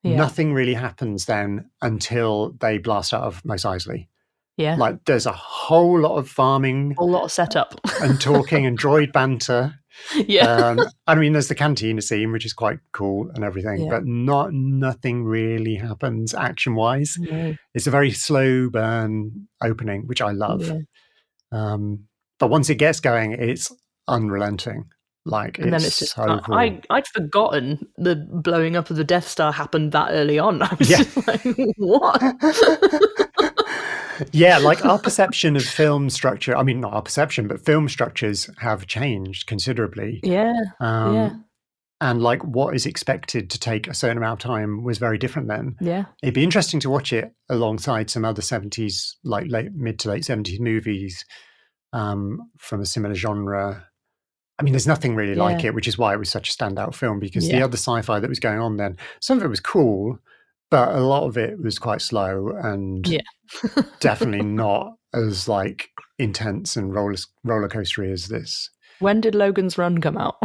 Speaker 1: nothing really happens then until they blast out of Mos Eisley.
Speaker 2: Yeah.
Speaker 1: Like, there's a whole lot of farming.
Speaker 2: A whole lot of setup.
Speaker 1: And talking and droid banter.
Speaker 2: Yeah.
Speaker 1: I mean, there's the cantina scene, which is quite cool and everything, but nothing really happens action-wise. No. It's a very slow burn opening, which I love. Yeah. But once it gets going, it's unrelenting. Like, and then it's just so cool.
Speaker 2: I'd forgotten the blowing up of the Death Star happened that early on. I was just like, what?
Speaker 1: Yeah, like our perception of film structure, I mean, not our perception, but film structures have changed considerably.
Speaker 2: Yeah.
Speaker 1: And and like what is expected to take a certain amount of time was very different then.
Speaker 2: Yeah.
Speaker 1: It'd be interesting to watch it alongside some other 70s, like mid to late 70s movies from a similar genre. I mean, there's nothing really like it, which is why it was such a standout film, because the other sci-fi that was going on then, some of it was cool, but a lot of it was quite slow and definitely not as like intense and roller coastery as this.
Speaker 2: When did Logan's Run come out?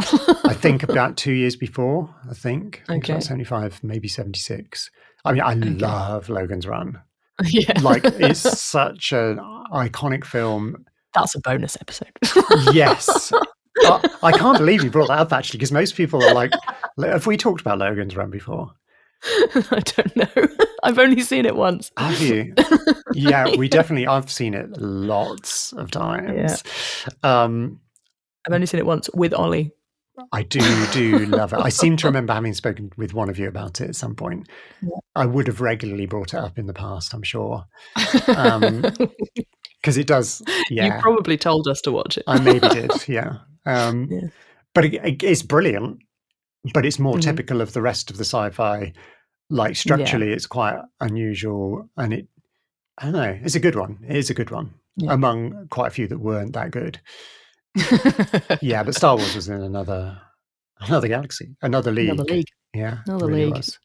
Speaker 1: I think about 2 years before, I think
Speaker 2: Okay.
Speaker 1: about 75, maybe 76. I mean, I love Logan's Run.
Speaker 2: Yeah.
Speaker 1: Like, it's such an iconic film.
Speaker 2: That's a bonus episode.
Speaker 1: Yes. I can't believe you brought that up, actually, because most people are like, have we talked about Logan's Run before?
Speaker 2: I don't know. I've only seen it once.
Speaker 1: Have you? Yeah, I've seen it lots of times.
Speaker 2: I've only seen it once with Ollie.
Speaker 1: I do love it. I seem to remember having spoken with one of you about it at some point.
Speaker 2: Yeah.
Speaker 1: I would have regularly brought it up in the past, I'm sure. Because it does,
Speaker 2: You probably told us to watch it.
Speaker 1: I maybe did, yeah. But it's brilliant, but it's more typical of the rest of the sci-fi. Like, structurally, it's quite unusual, and I don't know, it's a good one. It is a good one, among quite a few that weren't that good. Yeah, but Star Wars was in another galaxy, another league.
Speaker 2: Another league.
Speaker 1: Yeah,
Speaker 2: another
Speaker 1: really
Speaker 2: league.
Speaker 1: Was.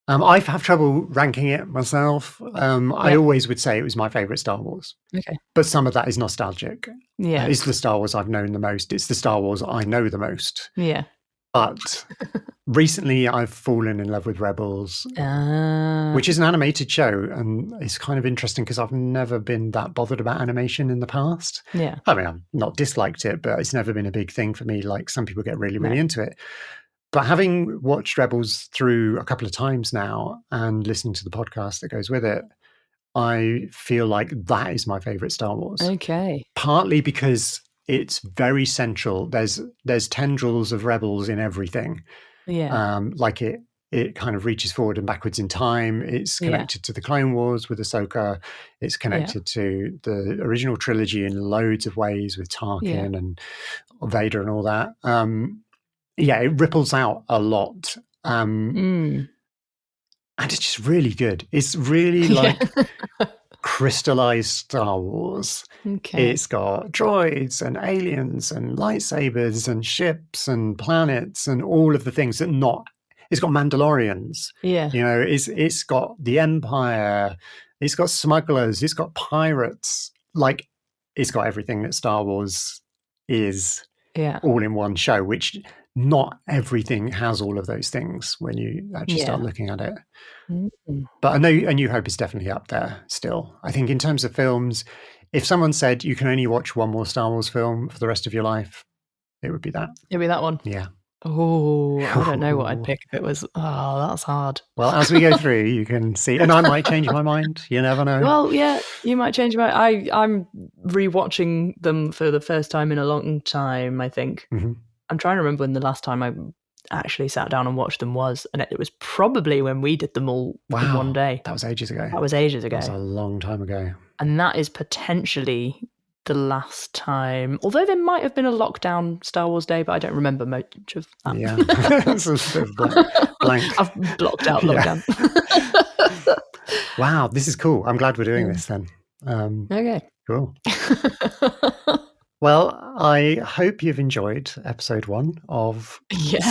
Speaker 1: I have trouble ranking it myself. I always would say it was my favourite Star Wars.
Speaker 2: Okay.
Speaker 1: But some of that is nostalgic.
Speaker 2: Yeah.
Speaker 1: It's the Star Wars I've known the most. It's the Star Wars I know the most.
Speaker 2: Yeah.
Speaker 1: But recently I've fallen in love with Rebels, which is an animated show. And it's kind of interesting because I've never been that bothered about animation in the past.
Speaker 2: Yeah.
Speaker 1: I mean, I've not disliked it, but it's never been a big thing for me. Like, some people get really, really into it. But having watched Rebels through a couple of times now and listening to the podcast that goes with it, I feel like that is my favourite Star Wars.
Speaker 2: Okay.
Speaker 1: Partly because it's very central. There's tendrils of Rebels in everything.
Speaker 2: Yeah.
Speaker 1: Like it kind of reaches forward and backwards in time. It's connected to the Clone Wars with Ahsoka. It's connected to the original trilogy in loads of ways with Tarkin and Vader and all that. It ripples out a lot. And it's just really good. It's really like crystallized Star Wars.
Speaker 2: Okay.
Speaker 1: It's got droids and aliens and lightsabers and ships and planets and all of the things that it's got Mandalorians.
Speaker 2: Yeah.
Speaker 1: You know, it's got the Empire. It's got smugglers. It's got pirates. Like, it's got everything that Star Wars is all in one show, which not everything has all of those things when you actually start looking at it. But I know A New Hope is definitely up there still. I think in terms of films, if someone said you can only watch one more Star Wars film for the rest of your life, it would be that.
Speaker 2: It'd be that one.
Speaker 1: Yeah.
Speaker 2: Oh, I don't know what I'd pick if it was. Oh, that's hard.
Speaker 1: Well, as we go through, you can see, and I might change my mind. You never know.
Speaker 2: Well, yeah, you might change your mind. I'm rewatching them for the first time in a long time, I think. I'm trying to remember when the last time I actually sat down and watched them was, and it was probably when we did them all in one day.
Speaker 1: That was ages ago.
Speaker 2: That was ages ago.
Speaker 1: That was a long time ago.
Speaker 2: And that is potentially the last time, although there might have been a lockdown Star Wars day, but I don't remember much of that.
Speaker 1: Yeah. It's a bit of blank.
Speaker 2: I've blocked out lockdown.
Speaker 1: Wow, this is cool. I'm glad we're doing this then.
Speaker 2: Okay.
Speaker 1: Cool. Well, I hope you've enjoyed episode 1 of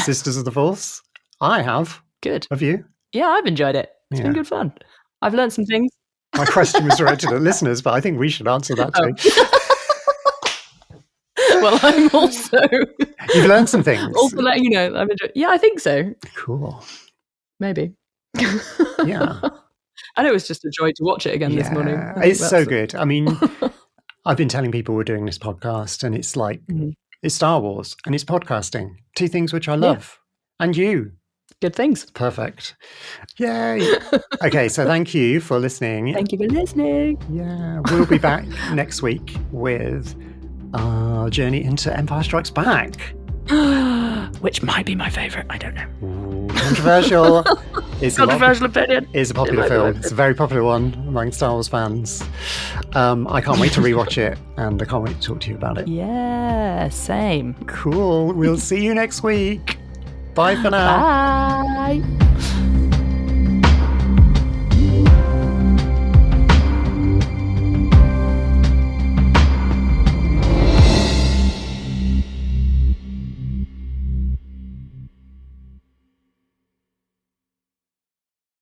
Speaker 1: Sisters of the Force. I have.
Speaker 2: Good.
Speaker 1: Have you?
Speaker 2: Yeah, I've enjoyed it. It's been good fun. I've learned some things.
Speaker 1: My question was directed at listeners, but I think we should answer that too.
Speaker 2: Well, I'm also...
Speaker 1: You've learned some things.
Speaker 2: Also letting you know, I've enjoyed... Yeah, I think so.
Speaker 1: Cool.
Speaker 2: Maybe.
Speaker 1: Yeah.
Speaker 2: I know it was just a joy to watch it again this morning.
Speaker 1: It's so good. I mean... I've been telling people we're doing this podcast, and it's like, it's Star Wars and it's podcasting. 2 things which I love. And you.
Speaker 2: Good things.
Speaker 1: Perfect. Yay. Okay, so thank you for listening.
Speaker 2: Thank you for listening.
Speaker 1: Yeah, we'll be back next week with our journey into Empire Strikes Back.
Speaker 2: Which might be my favourite. I don't know.
Speaker 1: Ooh, controversial.
Speaker 2: Controversial opinion.
Speaker 1: It's a popular film. It's a very popular one among Star Wars fans. I can't wait to rewatch it, and I can't wait to talk to you about it.
Speaker 2: Yeah, same.
Speaker 1: Cool. We'll see you next week. Bye for now.
Speaker 2: Bye.